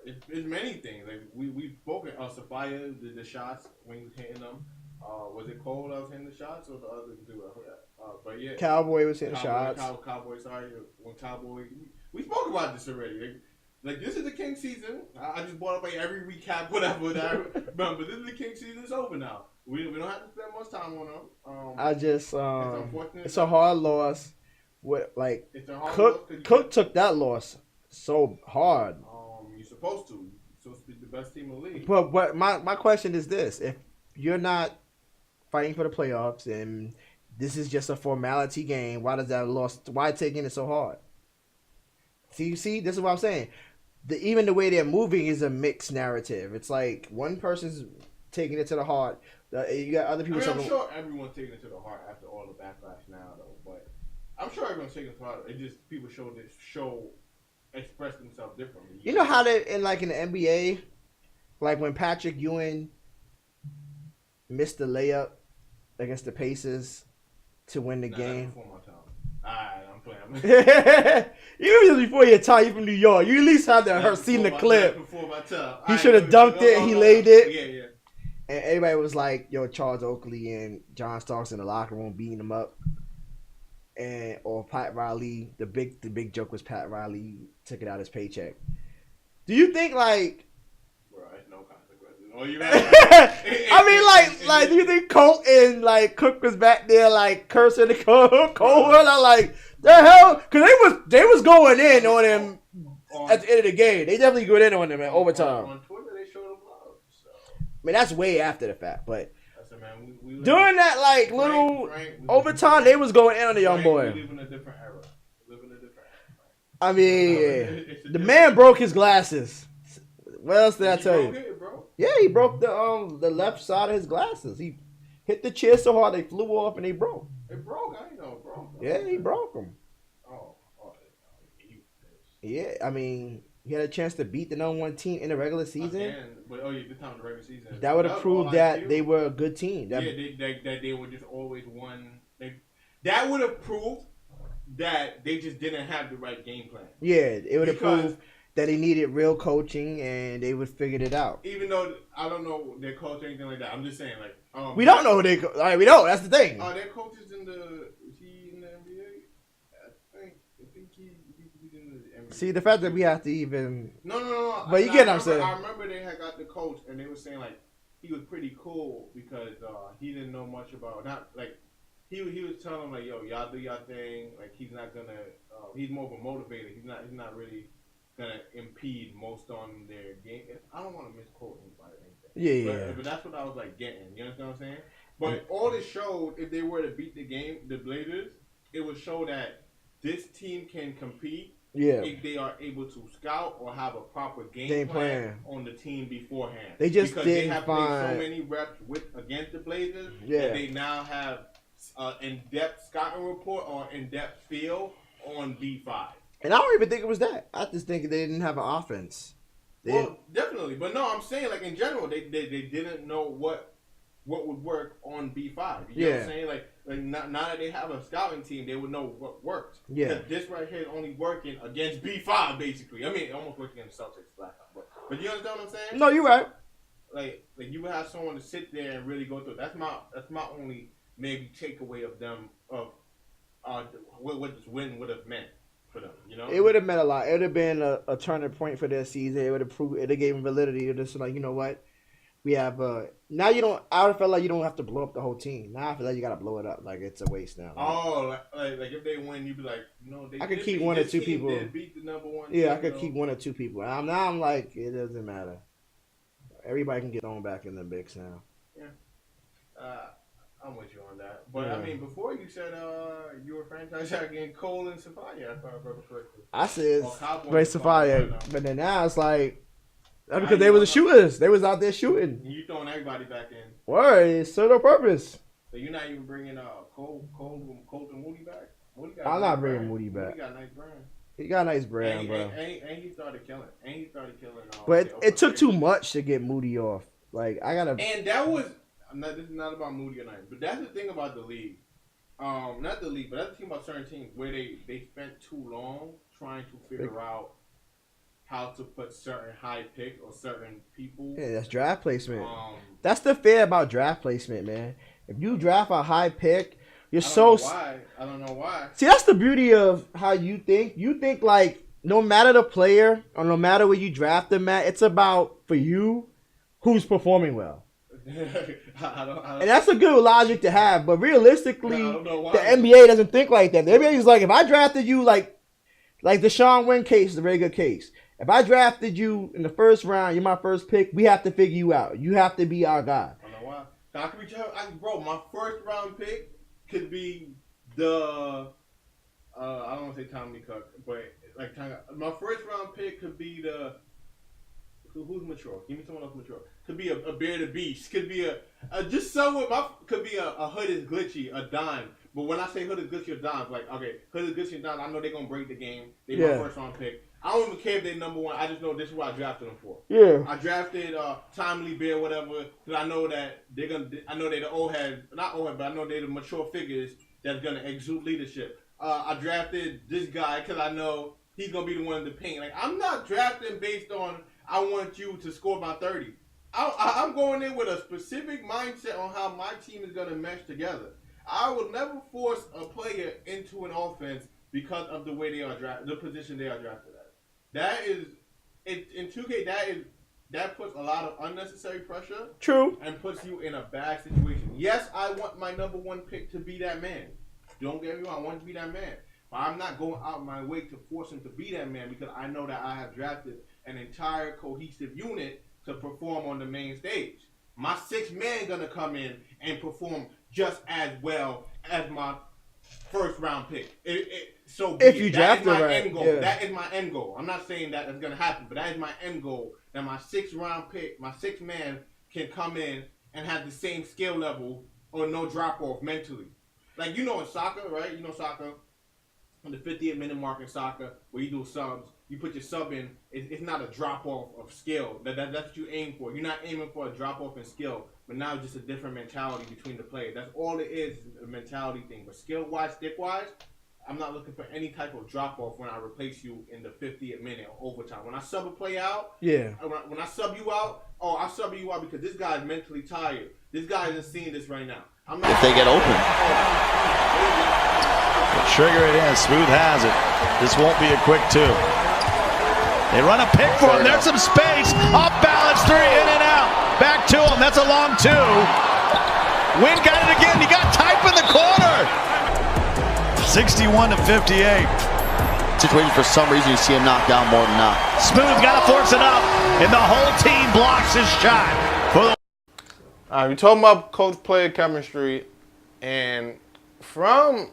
It's many things. Like we've spoken. Sophia, the shots when he was hitting them. Was it Cole that was hitting the shots or the other dude? I forgot. But yeah. Cowboy was hitting shots. Cowboy, sorry. When Cowboy... We spoke about this already. Like this is the King season. I just brought up like every recap, whatever. But this is the King season. It's over now. We don't have to spend much time on them. it's unfortunate. It's a hard loss. Cook took that loss so hard. You're supposed to. You're supposed to be the best team in the league. But my question is this: if you're not fighting for the playoffs and this is just a formality game, why does that loss? Why taking it so hard? See, this is what I'm saying. Even the way they're moving is a mixed narrative. It's like one person's taking it to the heart. You got other people. I'm sure everyone's taking it to the heart after all the backlash now, though. But I'm sure everyone's taking it to the heart. It just people express themselves differently. You know how they in the NBA, like when Patrick Ewing missed the layup against the Pacers to win the game. Before my time. Alright, I'm playing. You before your time. You from New York. You at least had to seen the clip. Before my time. He should have dunked it and he laid it. Yeah. And everybody was like, Charles Oakley and John Starks in the locker room beating him up. Or Pat Riley. The big joke was Pat Riley took it out his paycheck. Do you think Bro, it's no consequences. Oh, you do you think Colt and Cook was back there cursing the Cole? The hell? Because they was going in on him at the end of the game. They definitely go in on him at overtime. On Twitter, they showed him love. So. That's way after the fact, but we during that little overtime, they was going in on the young boy. We live in a different era. The man broke his glasses. What else did I tell you? Bro? Yeah, he broke the left side of his glasses. He hit the chair so hard they flew off and they broke. It broke. I didn't know it broke. Yeah, he broke them. Yeah, he had a chance to beat the number one team in the regular season. This time in the regular season. That would have proved that they were a good team. That they were just always one. That would have proved that they just didn't have the right game plan. Yeah, it would have proved that they needed real coaching and they would figured it out. Even though I don't know their coach or anything like that, I'm just saying we don't know who they. All right, we don't. That's the thing. Are their coaches in the? Is he in the NBA? I think he's in the NBA. See, the fact that we have to even. No. But you get what I'm saying. I remember they had got the coach and they were saying like he was pretty cool because he didn't know much about he was telling them like, yo, y'all do y'all thing. Like he's not gonna. He's more of a motivator. He's not really gonna impede most on their game. I don't want to misquote anybody or anything. Yeah. But that's what I was like getting. You understand what I'm saying? But all it showed, if they were to beat the Blazers, it would show that this team can compete. Yeah. If they are able to scout or have a proper game plan on the team beforehand. They just because didn't they have find played so many reps against the Blazers that they now have in-depth scouting report or in-depth feel on B5. And I don't even think it was that. I just think they didn't have an offense. Definitely. But no, I'm saying like in general, they didn't know what would work on B5. You know what I'm saying? Like now that they have a scouting team, they would know what worked. Yeah. This right here is only working against B5, basically. I mean, it almost worked against Celtics last time. But you understand what I'm saying? No, you're right. Like you would have someone to sit there and really go through. That's my only maybe takeaway of them of what this win would have meant for them. You know, it would have meant a lot. It would have been a turning point for their season. It would have proved. It gave them validity. It just like, you know what, we have now you don't. I feel like you don't have to blow up the whole team. Now I feel like you got to blow it up. Like it's a waste now. Like if they win, you'd be like, no, they. I could keep one or two people. Did beat the number one. Yeah, team, I could keep one or two people. Now I'm like, it doesn't matter. Everybody can get thrown back in the mix now. Yeah. I'm with you on that. But, I mean, before you said you were franchise against Cole and Safaya, if I remember correctly. I said Safaya. But then now it's like, that's because they were the shooters. They was out there shooting. And you throwing everybody back in. Word, it served a purpose. So you're not even bringing Cole and Moody back? I'm not bringing Moody back. He got a nice brand. He got a nice brand, bro. And he started killing. But it took too much to get Moody off. Like, I gotta... And that was... this is not about Moody or nothing, but that's the thing about the league. Not the league, but that's the thing about certain teams where they spent too long trying to figure out how to put certain high pick or certain people. Yeah, that's draft placement. That's the fear about draft placement, man. If you draft a high pick, you're I don't know why. See, that's the beauty of how you think. You think like no matter the player or no matter where you draft them at, it's about for you who's performing well. And that's a good logic to have, but realistically, the NBA doesn't think like that. The NBA is like, if I drafted you like the Sean Wynn case is a very good case. If I drafted you in the first round, you're my first pick, we have to figure you out. You have to be our guy. I don't know why. Bro, my first round pick could be the I don't want to say Tommy Cook, but like my first round pick could be the who's mature. Give me someone else mature. Could be a bearded beast. Could be just someone. Could be a hood is glitchy, a dime. But when I say hood is glitchy, a dime, like okay, hood is glitchy, a dime. I know they're gonna break the game. They my first round pick. I don't even care if they're number one. I just know this is what I drafted them for. Yeah. I drafted Timely Bear, whatever, because I know that they're gonna. I know they're the old head, not old head, but I know they're the mature figures that's gonna exude leadership. I drafted this guy because I know he's gonna be the one to paint. Like I'm not drafting based on I want you to score by 30. I'm going in with a specific mindset on how my team is gonna mesh together. I will never force a player into an offense because of the way they are drafted, the position they are drafted at. That is, in 2K, that puts a lot of unnecessary pressure. True. And puts you in a bad situation. Yes, I want my number one pick to be that man. Don't get me wrong, I want to be that man. But I'm not going out my way to force him to be that man because I know that I have drafted an entire cohesive unit to perform on the main stage. My sixth man gonna come in and perform just as well as my first round pick. So if you draft the right, end goal. Yeah. That is my end goal. I'm not saying that it's gonna happen, but that is my end goal. That my sixth round pick, my sixth man, can come in and have the same skill level or no drop off mentally. Like in soccer, right? Soccer. On the 50th minute mark in soccer, where you do subs, you put your sub in. It's not a drop off of skill. That's what you aim for. You're not aiming for a drop off in skill, but now it's just a different mentality between the players. That's all it is, a mentality thing. But skill wise, stick wise, I'm not looking for any type of drop off when I replace you in the 50th minute or overtime. When I sub a play out, when I sub you out, I sub you out because this guy is mentally tired. This guy isn't seeing this right now. I'm not if they get open. Trigger it in. Smooth has it. This won't be a quick 2. They run a pick for him. There's some space. Off balance 3, in and out. Back to him. That's a long 2. Wynn got it again. He got Type in the corner. 61 to 58. Situation for some reason you see him knock down more than not. Smooth got to force it up, and the whole team blocks his shot. We're talking about coach-player chemistry, and from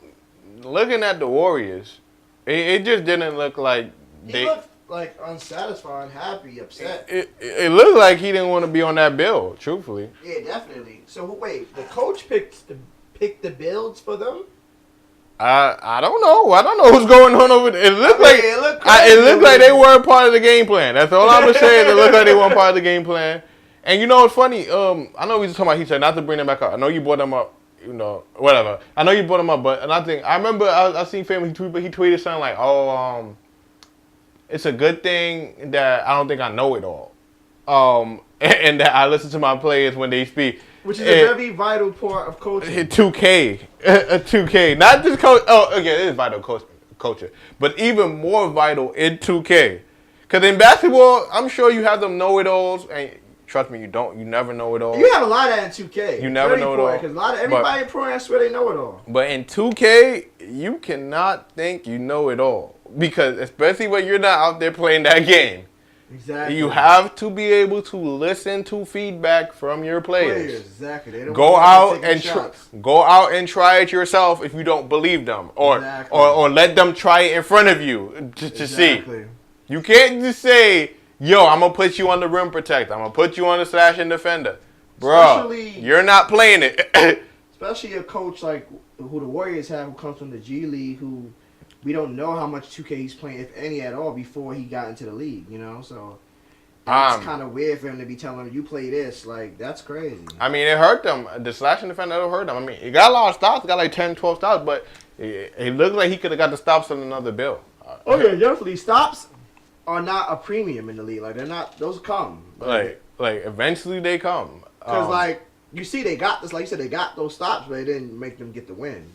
looking at the Warriors, it just didn't look like he looked like unsatisfied, happy, upset. It looked like he didn't want to be on that build, truthfully. Yeah, definitely. So wait, the coach picked the builds for them? I don't know. I don't know what's going on over there. It looked like they weren't part of the game plan. That's all I'm gonna say. It looked like they weren't part of the game plan. And you know what's funny? I know we just talking about he said not to bring them back up. I know you brought them up. You know, whatever. I know you brought them up, but another thing, I remember I seen family tweet, but he tweeted something like, "Oh, it's a good thing that I don't think I know it all, and that I listen to my players when they speak." Which is a very vital part of coaching. 2K, 2K, not just coach. Oh, okay, it is vital coaching, but even more vital in 2K, because in basketball, I'm sure you have them know-it-alls, and trust me, you don't. You never know it all. You have a lot of that in 2K. You never know it all. Because everybody in pro, I swear they know it all. But in 2K, you cannot think you know it all, because especially when you're not out there playing that game. Exactly. You have to be able to listen to feedback from your players. Exactly. They don't go out and try it yourself if you don't believe them, or let them try it in front of you to see. You can't just say, "Yo, I'm gonna put you on the rim protector. I'm gonna put you on the slashing defender." Bro, you're not playing it. Especially a coach like who the Warriors have, who comes from the G League, who we don't know how much 2K he's playing, if any at all, before he got into the league, you know? So that's kind of weird for him to be telling him, you play this. Like, that's crazy. I mean, it hurt them. The slashing defender, it hurt them. I mean, he got a lot of stops. He got like 10, 12 stops, but it looked like he could have got the stops on another bill. Oh, yeah, definitely. Stops are not a premium in the league. Like, they're not, those come. Like eventually they come. Because, you see, they got this, like you said, they got those stops, but it didn't make them get the win.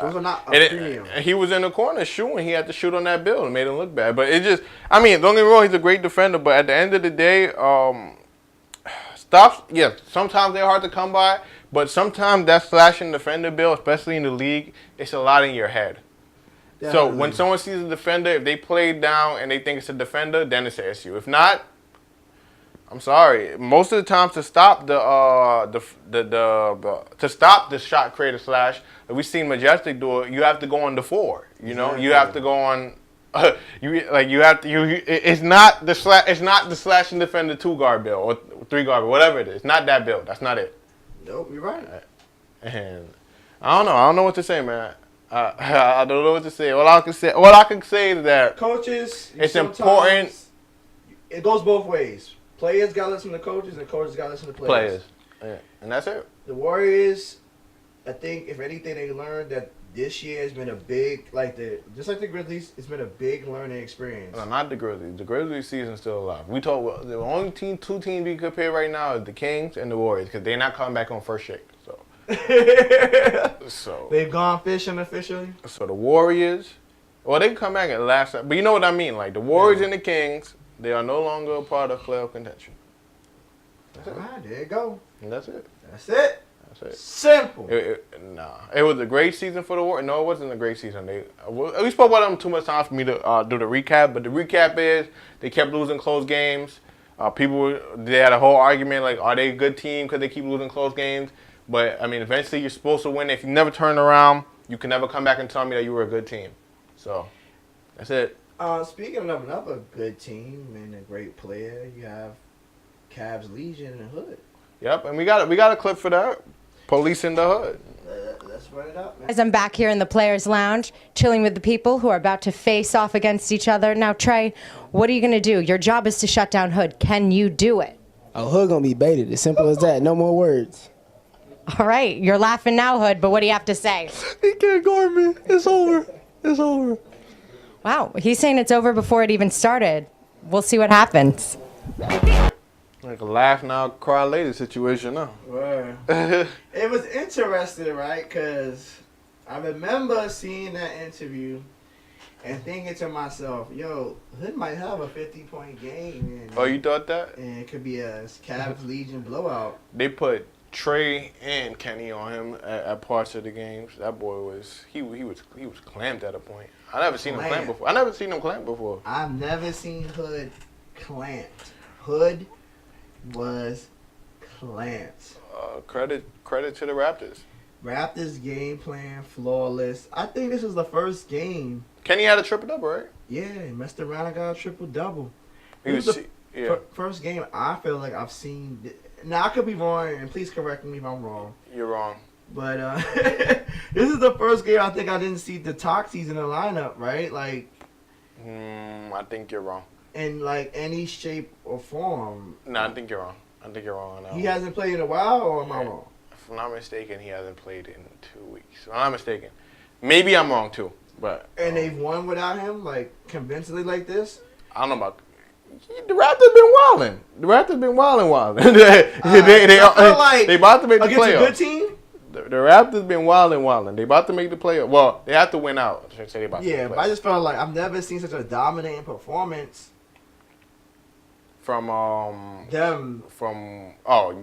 Those are not a premium. He was in the corner shooting. He had to shoot on that bill and made him look bad. But it just, I mean, don't get me wrong, he's a great defender, but at the end of the day, stops, sometimes they're hard to come by, but sometimes that slashing defender bill, especially in the league, it's a lot in your head. Definitely. So when someone sees a defender, if they play down and they think it's a defender, then it's an issue. If not, I'm sorry. Most of the time, to stop the shot creator slash, we've seen Majestic do it. You have to go on the 4. You know, you have to go on. It's not the slashing defender 2-guard bill or 3-guard bill, whatever it is. It's not that bill. That's not it. Nope, you're right. And I don't know. I don't know what to say, man. I don't know what to say. All I can say is that coaches. It's important. It goes both ways. Players got to listen to coaches, and coaches got to listen to players. Yeah. And that's it. The Warriors, I think, if anything, they learned that this year has been a big, just like the Grizzlies, it's been a big learning experience. No, not the Grizzlies. The Grizzlies season's still alive. The only two teams we compare right now is the Kings and the Warriors, because they're not coming back on first shake. So they've gone fishing officially. So the Warriors, they can come back at last, but you know what I mean. Like the Warriors and the Kings, they are no longer a part of playoff contention. That's it. There you go. And that's it. That's it. That's it. Simple. It was a great season for the Warriors. No, it wasn't a great season. We spoke about them too much time for me to do the recap. But the recap is they kept losing close games. They had a whole argument like, are they a good team because they keep losing close games? But I mean, eventually you're supposed to win. If you never turn around, you can never come back and tell me that you were a good team. So that's it. Speaking of another good team and a great player, you have Cavs Legion in the hood. Yep, and we got a clip for that. Police in the hood. Let's run it up, man. As I'm back here in the Players Lounge, chilling with the people who are about to face off against each other. Now, Trey, what are you going to do? Your job is to shut down Hood. Can you do it? Oh, Hood going to be baited. As simple as that. No more words. All right. You're laughing now, Hood, but what do you have to say? He can't guard me. It's over. It's over. Wow, he's saying it's over before it even started. We'll see what happens. Like a laugh now, cry later situation, huh? Word. It was interesting, right? Because I remember seeing that interview and thinking to myself, yo, Hood might have a 50-point game. And, Oh, you thought that? and it could be a Cavs Legion blowout. They put Trey and Kenny on him at parts of the games. That boy was he was clamped at a point. I never seen him clamp before. I've never seen Hood clamped. Hood was clamped. Credit to the Raptors. Raptors game plan flawless. I think this was the first game. Kenny had a triple double, right? Yeah, messed around and got a triple double. He was the first game I feel like I've seen. Now I could be wrong, and please correct me if I'm wrong. You're wrong. But this is the first game I think I didn't see the Toxies in the lineup, right? Like, I think you're wrong. in like any shape or form. No, I think you're wrong. On that He one. hasn't played in a while, or am I wrong? If I'm not mistaken, he hasn't played in 2 weeks. If I'm not mistaken. Maybe I'm wrong too, but And they've won without him, like convincingly like this. I don't know about. The Raptors been wilding. They about to make the Against playoffs. a good team. The Raptors been wilding. They about to make the playoffs. Well, they have to win out. I should say they about to Yeah, make the but I playoffs. just felt like I've never seen such a dominating performance. From Them. you talking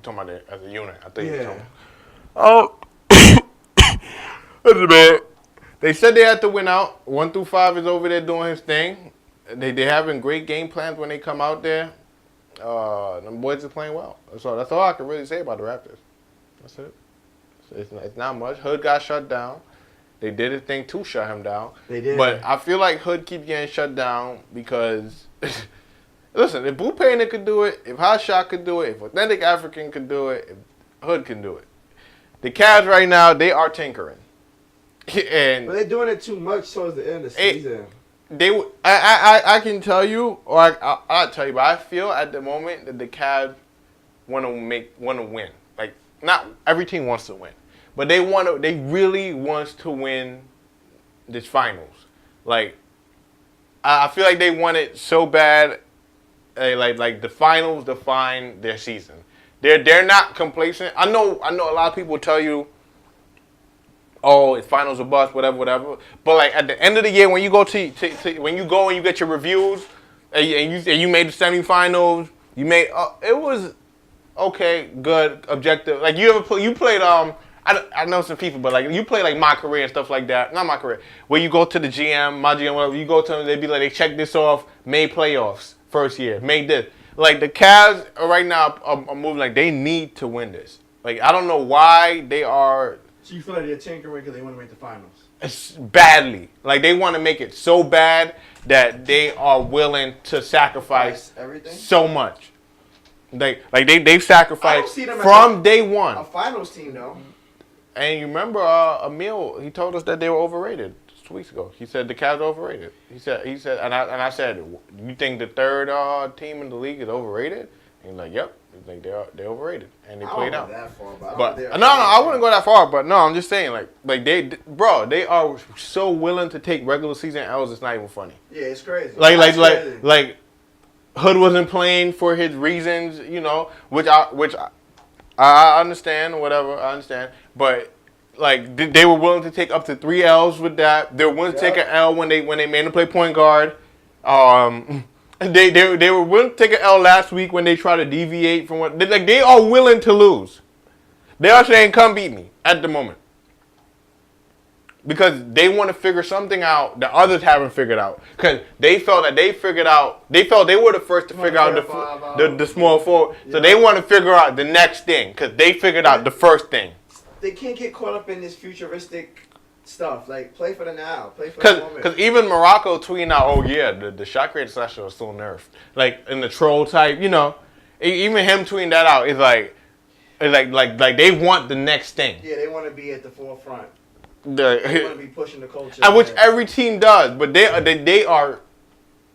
about it as a unit? I think. Yeah. Listen, man. They said they had to win out. 1 through 5 is over there doing his thing. They having great game plans when they come out there. Them boys are playing well. That's all I can really say about the Raptors. That's it. It's not much. Hood got shut down. They did a thing to shut him down. They did. But I feel like Hood keeps getting shut down because, listen, if Blue Painter could do it, if Hot Shot could do it, if Authentic African could do it, if Hood can do it. The Cavs right now, they are tinkering. And But they're doing it too much towards the end of the season. I can tell you, or I'll tell you, but I feel at the moment that the Cavs want to win. Like, not every team wants to win, but they really wants to win this finals. Like, I feel like they want it so bad. Like the finals define their season. They're not complacent. I know a lot of people tell you, oh, it's finals or bust, whatever. But like at the end of the year, when you go when you go and you get your reviews, and you made the semifinals, it was okay, good, objective. Like you played I know some people, but like you play like My Career and stuff like that. Not My Career, where you go to the GM, My GM, whatever. You go to them, they be like, they check this off, made playoffs first year, made this. Like the Cavs right now are moving like they need to win this. Like I don't know why they are. So you feel like they're tinkering because they want to make the finals? It's badly. Like they want to make it so bad that they are willing to sacrifice everything, so much. They've sacrificed from day one. A finals team though. And you remember Emil? He told us that they were overrated 2 weeks ago. He said the Cavs are overrated. He said, and I said, you think the third team in the league is overrated? And he's like, yep. He's like they're overrated, and they played out. That far, but no, I wouldn't go that far. But no, I'm just saying, like they are so willing to take regular season L's. It's not even funny. Yeah, it's crazy. Like Hood wasn't playing for his reasons, you know, which I understand, whatever, I understand. But like they were willing to take up to 3 L's with that. They were willing to take an L when they made him play point guard. They were willing to take an L last week when they tried to deviate from what they are willing to lose. They are saying, "Come beat me" at the moment because they want to figure something out that others haven't figured out. Because they felt that they figured out. They felt they were the first to figure out the small forward. So they want to figure out the next thing because they figured out the first thing. They can't get caught up in this futuristic stuff. Like, play for the now. Play for the moment. Because even Morocco tweeting out, oh, yeah, the shot creator slasher is still nerfed. Like, in the troll type, you know. Even him tweeting that out is like they want the next thing. Yeah, they want to be at the forefront. They want to be pushing the culture. And which every team does. But they are...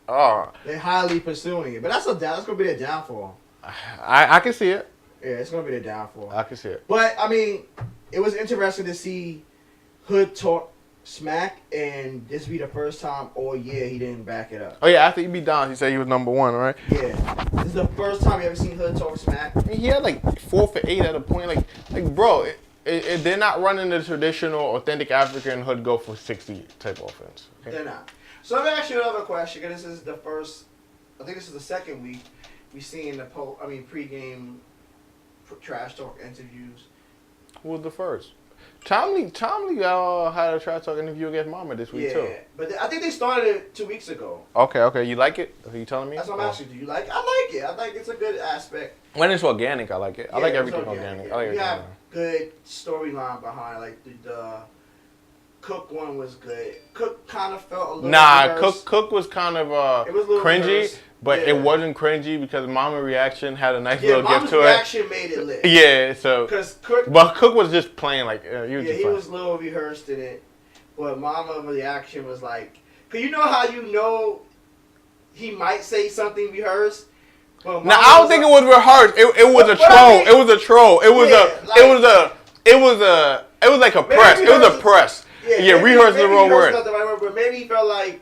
they're highly pursuing it. But that's going to be their downfall. I can see it. Yeah, it's going to be their downfall. I can see it. But, I mean, it was interesting to see Hood talk Smack, and this be the first time all year he didn't back it up. Oh yeah, after he beat Don, he said he was number one, right? Yeah. This is the first time you ever seen Hood talk smack. I mean, he had like 4 for 8 at a point. Like bro, they're not running the traditional, authentic African Hood go for 60 type offense. Okay? They're not. So let me ask you another question, because this is the first, I think this is the second week we seen the pregame trash talk interviews. Who was the first? Tomley had a trash talk interview against Mama this week too. Yeah, but I think they started it 2 weeks ago. Okay, you like it? Are you telling me? That's what I'm asking. Do you like it? I like it. I think it's a good aspect. When it's organic, I like it. I like everything organic. Yeah. I like We have everything. good storyline behind. Like the Cook one was good. Cook kind of felt a little. rehearsed. Cook was kind of It was a little cringy, rehearsed. but Yeah. it wasn't cringy because Mama reaction had a nice Yeah, little Mama's gift to reaction made it lit. it. Yeah, so. Because Cook. But Cook was just playing like he was just He playing. was a little rehearsed in it, but Mama reaction was like, cause you know how you know he might say something rehearsed. But Now I don't think it was rehearsed. It was a But troll. I mean- It was a troll. It was Yeah, it was like a press. It was a press. Yeah, rehearsed the wrong word. Not the right word, but maybe he felt like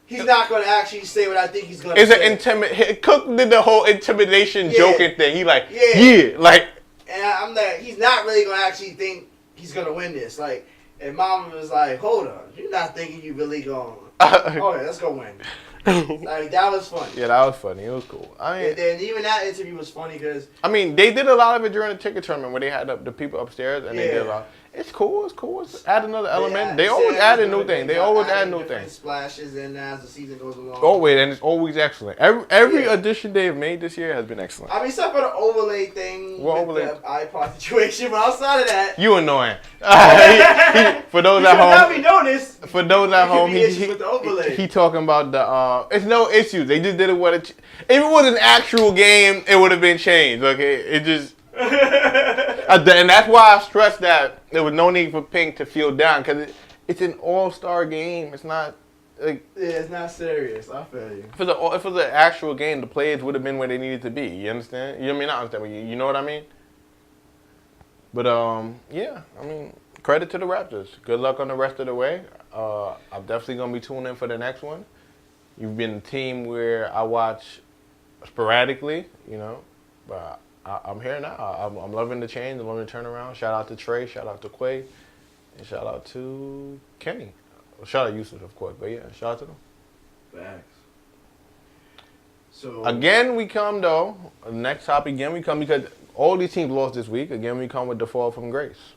he's not going to actually say what I think he's going to It's say. an Cook did the whole intimidation joking thing. He like Yeah. like. And I'm like, he's not really going to actually think he's going to win this. Like, and Mama was like, hold on, you're not thinking you really going. Okay, let's go win. Like, that was funny. Yeah, that was funny. It was cool. I mean, And then even that interview was funny because they did a lot of it during the ticket tournament where they had the people upstairs and they did a Yeah. lot. It's cool. It's cool. It's add another element. They They always add a new thing. They always add new different things. splashes in as the season goes along. Always, and it's always excellent. Every Yeah. addition they've made this year has been excellent. I mean, except for the overlay thing What with overlay? the iPod situation, but outside of that, You annoying. For those you at should not home, be noticed. for those at home, be issues with the overlay. he talking about the. It's no issues. They just did it if it was an actual game, it would have been changed. Okay, it just. And that's why I stressed that there was no need for Pink to feel down because it's an all-star game. It's not like Yeah, it's not serious. if I feel you. if it was an actual game, the players would have been where they needed to be. You understand? You know what I mean? Not understand, but you know what I mean? But yeah, I mean, credit to the Raptors. Good luck on the rest of the way. I'm definitely gonna be tuning in for the next one. You've been a team where I watch sporadically, you know, but I'm here now. I'm loving the change. I'm loving the turnaround. Shout out to Trey. Shout out to Quay. And shout out to Kenny. Well, shout out Yusuf, of course. But yeah, shout out to them. Facts. So Again, we come, though. Next topic, again, we come because all these teams lost this week. Again, we come with the fall from grace.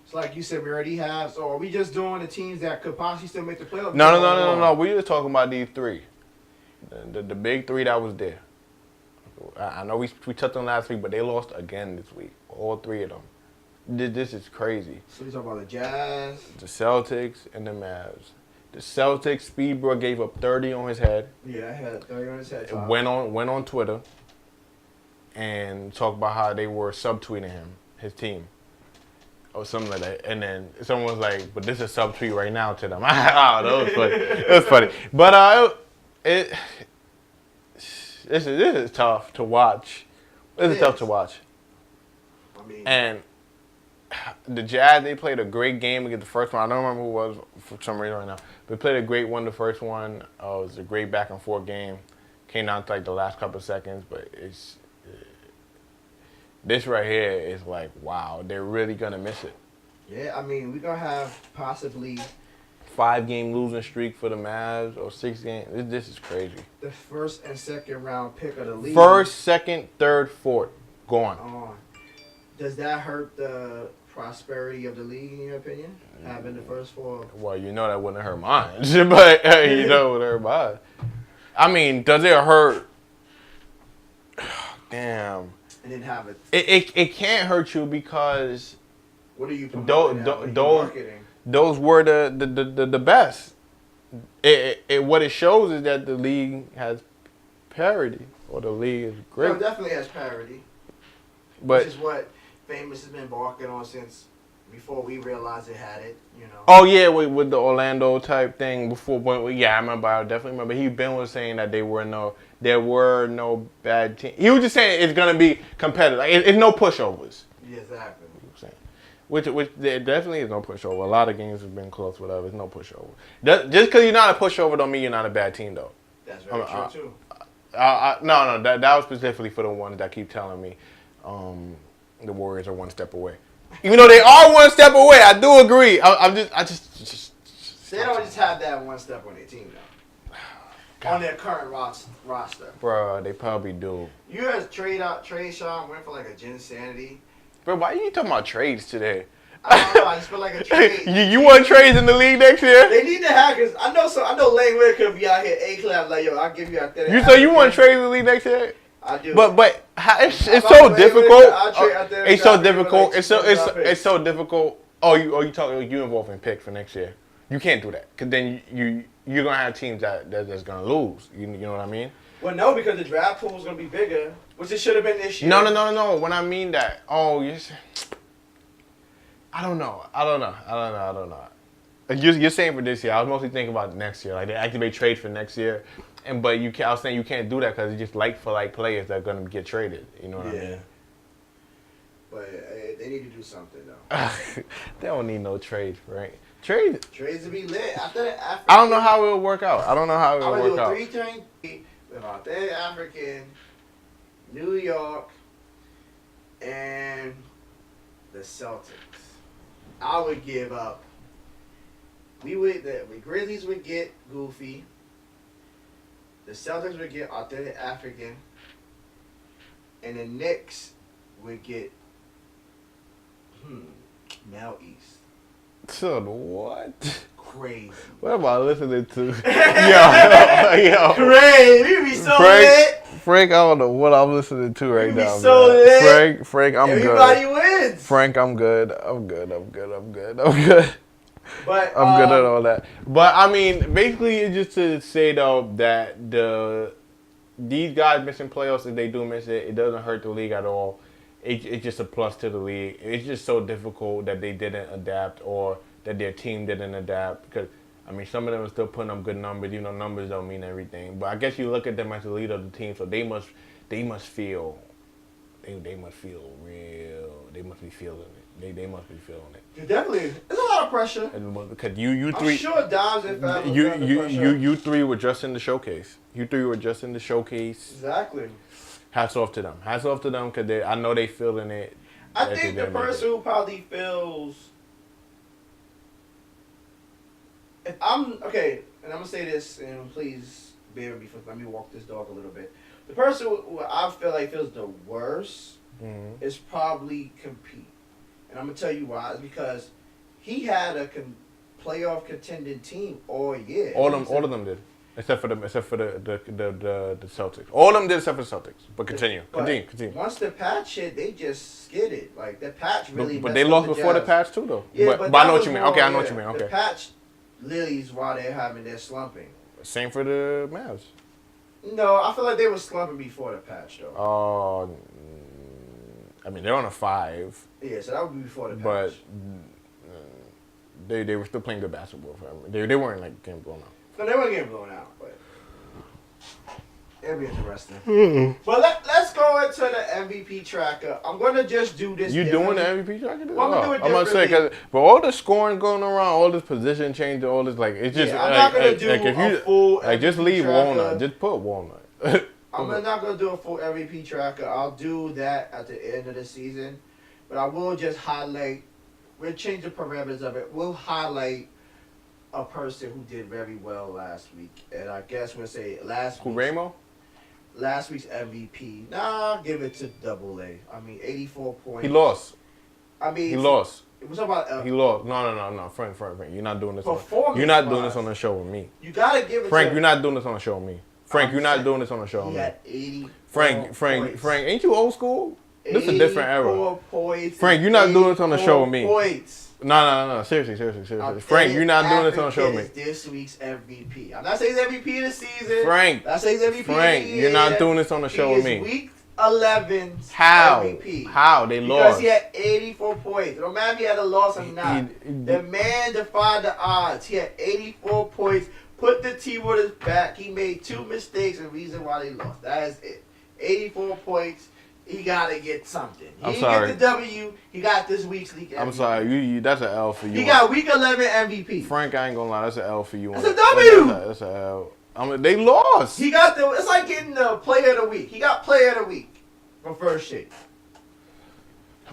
it's like you said, we already have. So are we just doing the teams that could possibly still make the playoffs? No. We were talking about these three. The big three that was there. I know we touched on last week, but they lost again this week. All three of them. This is crazy. So we talking about the Jazz. The Celtics and the Mavs. The Celtics, Speedbro gave up 30 on his head. Yeah, I had 30 on his head. Went on Twitter and talked about how they were subtweeting him, his team, or something like that. And then someone was like, "But this is a subtweet right now to them." Oh, that was funny. It was funny. But this is tough to watch. This is tough to watch. I mean, And the Jazz, they played a great game against the first one. I don't remember who it was for some reason right now. But they played a great one the first one. It was a great back and forth game. Came down to like the last couple of seconds. But this right here is like, wow, they're really going to miss it. yeah, I mean, we're going to have possibly 5-game losing streak for the Mavs or 6 games. This is crazy. the first and second round pick of the league. First, second, third, fourth, gone. Does that hurt the prosperity of the league, in your opinion? Having the first 4. Well, you know that wouldn't hurt mine. But you know it wouldn't hurt mine. I mean, does it hurt? Damn. And then have it. It can't hurt you because What are you promoting now? What are you marketing? those were the best. What it shows is that the league has parity, or the league is great. No, it definitely has parity. But Which is what Famous has been barking on since before we realized it had it, you know. oh yeah, with the Orlando type thing before. Yeah, I remember. I definitely remember. Ben was saying that there were no bad teams. He was just saying it's gonna be competitive. Like, it's no pushovers. Yeah, exactly. Which there definitely is no pushover. A lot of games have been close, whatever. It's no pushover. Just because you're not a pushover don't mean you're not a bad team, though. That's very true, too. No, that was specifically for the ones that keep telling me the Warriors are one step away. Even though they are one step away, I do agree. I just they don't just have that one step on their team, though. On their current roster. Bro, they probably do. You guys trade Sean went for like a Gin Sanity. Bro, why are you talking about trades today? I don't know. I just feel like a trade. you want trades in the league next year? They need to have, because I know Lane Wick could be out here A-clap like, yo, I'll give you out there. So you want trades in the league next year? I do. But it's so difficult. It's so difficult. Like, it's so difficult. Oh, you involved in picks for next year. You can't do that because then you're gonna have teams that's gonna lose. You know what I mean? Well, no, because the draft pool is gonna be bigger, which it should have been this year. No. When I mean that, I don't know. You're saying for this year. I was mostly thinking about next year. Like they activate trades for next year, I was saying you can't do that because it's just like for like players that are gonna get traded. You know what I mean? But they need to do something though. They don't need no trades, right? Trades to be lit. I don't know how it'll work out. I don't know how it'll work out. I would do a 3-3 with Authentic African, New York, and the Celtics. I would give up. The Grizzlies would get Goofy. The Celtics would get Authentic African. And the Knicks would get Mel East. Son, what? Crazy. What am I listening to? yo. Crazy. We be so lit. Frank, I don't know what I'm listening to right now. So lit. Frank, I'm Everybody good. Wins. Frank, I'm good. But I'm good at all that. But I mean, basically, it's just to say though that these guys missing playoffs, if they do miss it, it doesn't hurt the league at all. It's just a plus to the league. It's just so difficult that they didn't adapt or that their team didn't adapt because, I mean, some of them are still putting up good numbers, even though numbers don't mean everything. But I guess you look at them as the leader of the team, so they must feel real. They must be feeling it. They must be feeling it. Definitely. There's a lot of pressure. Because you three. I'm sure Dobbs and Fab you three were just in the showcase. Exactly. Hats off to them. Because I know they feeling it. I think the person who probably feels. If I'm okay, and I'm gonna say this, and please bear with me. Let me walk this dog a little bit. The person who I feel like feels the worst is probably Compete, and I'm gonna tell you why. It's because he had a playoff contending team all year. All of them did. Except for the Celtics. All of them did except for the Celtics. But continue. Once the patch hit, they just skidded. Like the patch really. But they lost before the patch too, though. Yeah, but I know what you mean. Okay, I know what you mean. Okay. The patch lilies while they're having their slumping. Same for the Mavs. No, I feel like they were slumping before the patch though. I mean they're on a 5. Yeah, so that would be before the patch. But they were still playing good basketball. They weren't like getting blown out. No, they weren't getting blown out, but it'll be interesting. But let's go into the MVP tracker. I'm going to just do this. You doing the MVP tracker? Well, I'm going to do it I'm going to say, because for all the scoring going around, all this position change, all this, like, it's just, I'm not going to do a full MVP just leave tracker. Walnut. Just put Walnut. I'm not going to do a full MVP tracker. I'll do that at the end of the season. But I will just highlight, we'll change the parameters of it. We'll highlight a person who did very well last week. And I guess we'll say last week's MVP. Nah, give it to AA. I mean, 84 points. He lost. He lost. What's about he lost. No. Frank. You're not doing this. You're not doing this on the show with me. You got to give it Frank, to you're not doing this on the show with me. Frank, you're not doing this on the show with me. He had 80 Frank, ain't you old school? This is a different era. Points. Frank, you're not doing this on the show with me. Points. No. Seriously. Frank, you're not doing this on the show with me. This week's MVP. I'm not saying he's MVP of the season. Frank. I'm not saying he's MVP Frank, of the year. you're not doing this on the show with me. Week 11's MVP. How? They lost. Because he had 84 points. No matter if he had a loss or not. The man defied the odds. He had 84 points. Put the team on his back. He made 2 mistakes and reason why they lost. That is it. 84 points. he gotta get something. I'm He sorry. get the W. He got this week's league MVP. I'm sorry. You that's an L for you. He got week 11 MVP. Frank, I ain't gonna lie. That's an L for you. That's a W. That's an L. I mean, they lost. He got the. It's like getting the player of the week. He got player of the week for first shit.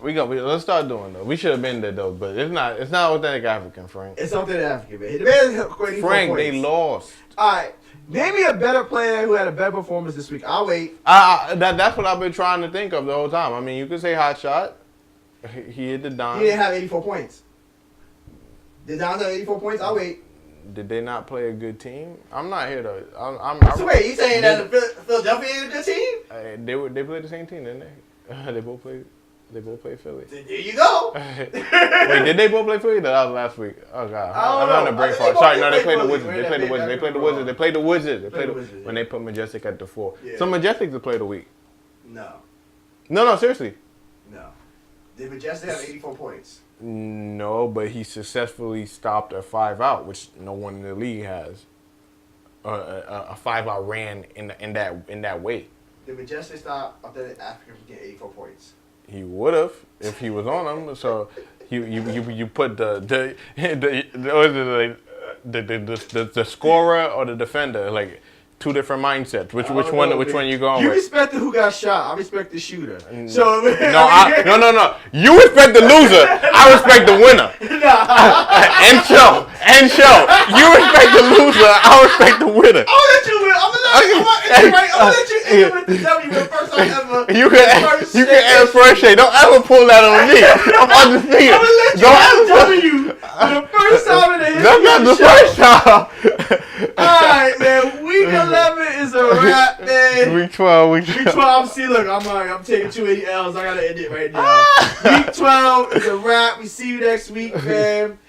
Let's start doing though. We should have been there though, but it's not authentic African, Frank. It's something African, man. The man scored 84 Frank, points. they lost. All right. Name me a better player who had a better performance this week. I'll wait. That's what I've been trying to think of the whole time. I mean, you could say Hot Shot. He hit the dime. He didn't have 84 points. Did Don have 84 points? I'll wait. Did they not play a good team? I'm not here to. So wait, you saying that Philadelphia is a good team? They played the same team, didn't they? They both played Philly. There you go. Wait, did they both play Philly? That was last week. Oh God, I'm on the brain fart. Sorry, no, they played the Wizards. They played the Wizards. They played the Wizards. They played the Wizards. They played the Wizards when they put Majestic at the 4. Yeah. So Majestic to play the week. No. No, seriously. No. Did Majestic have 84 points? No, but he successfully stopped a 5-out, which no one in the league has. A 5-out ran in that way. Did Majestic stop after the African from getting 84 points? He would have if he was on them. So you put the scorer or the defender, like two different mindsets. Which one you going You with? respect the who got shot. I respect the shooter. So No. You respect the loser. I respect the winner. And show. You respect the loser. I respect the winner. I'll let you win. I'm gonna let you end with the W for the first time ever. You can add first shade. Don't ever pull that on me. I'm undefeated. I'm gonna let you have W for the first time in the history That's not of the the first show. time. Alright, man. Week 11 is a wrap, man. Week 12. Week 12, see, look, I'm taking 280 L's. I gotta end it right now. Week 12 is a wrap. We see you next week, man.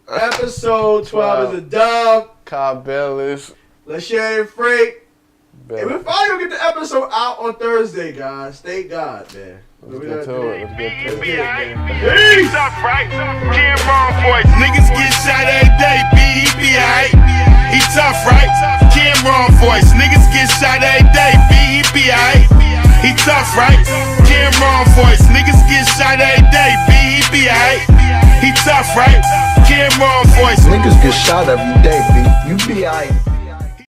Episode 12 is a dub. Cobb Bellis. LaShawn Frank. And we're finally gonna get the episode out on Thursday, guys. Thank God, man. Let's get to it. Peace. Niggas get shot every day, B.E.B. aight. He tough, right? Cameron voice. Niggas get shot every day, B.E.B. aight. He tough, right? Cameron voice. Niggas get shot every day, B.E.B. aight. He tough, right? Cameron voice. Niggas get shot every day, B. You be aight.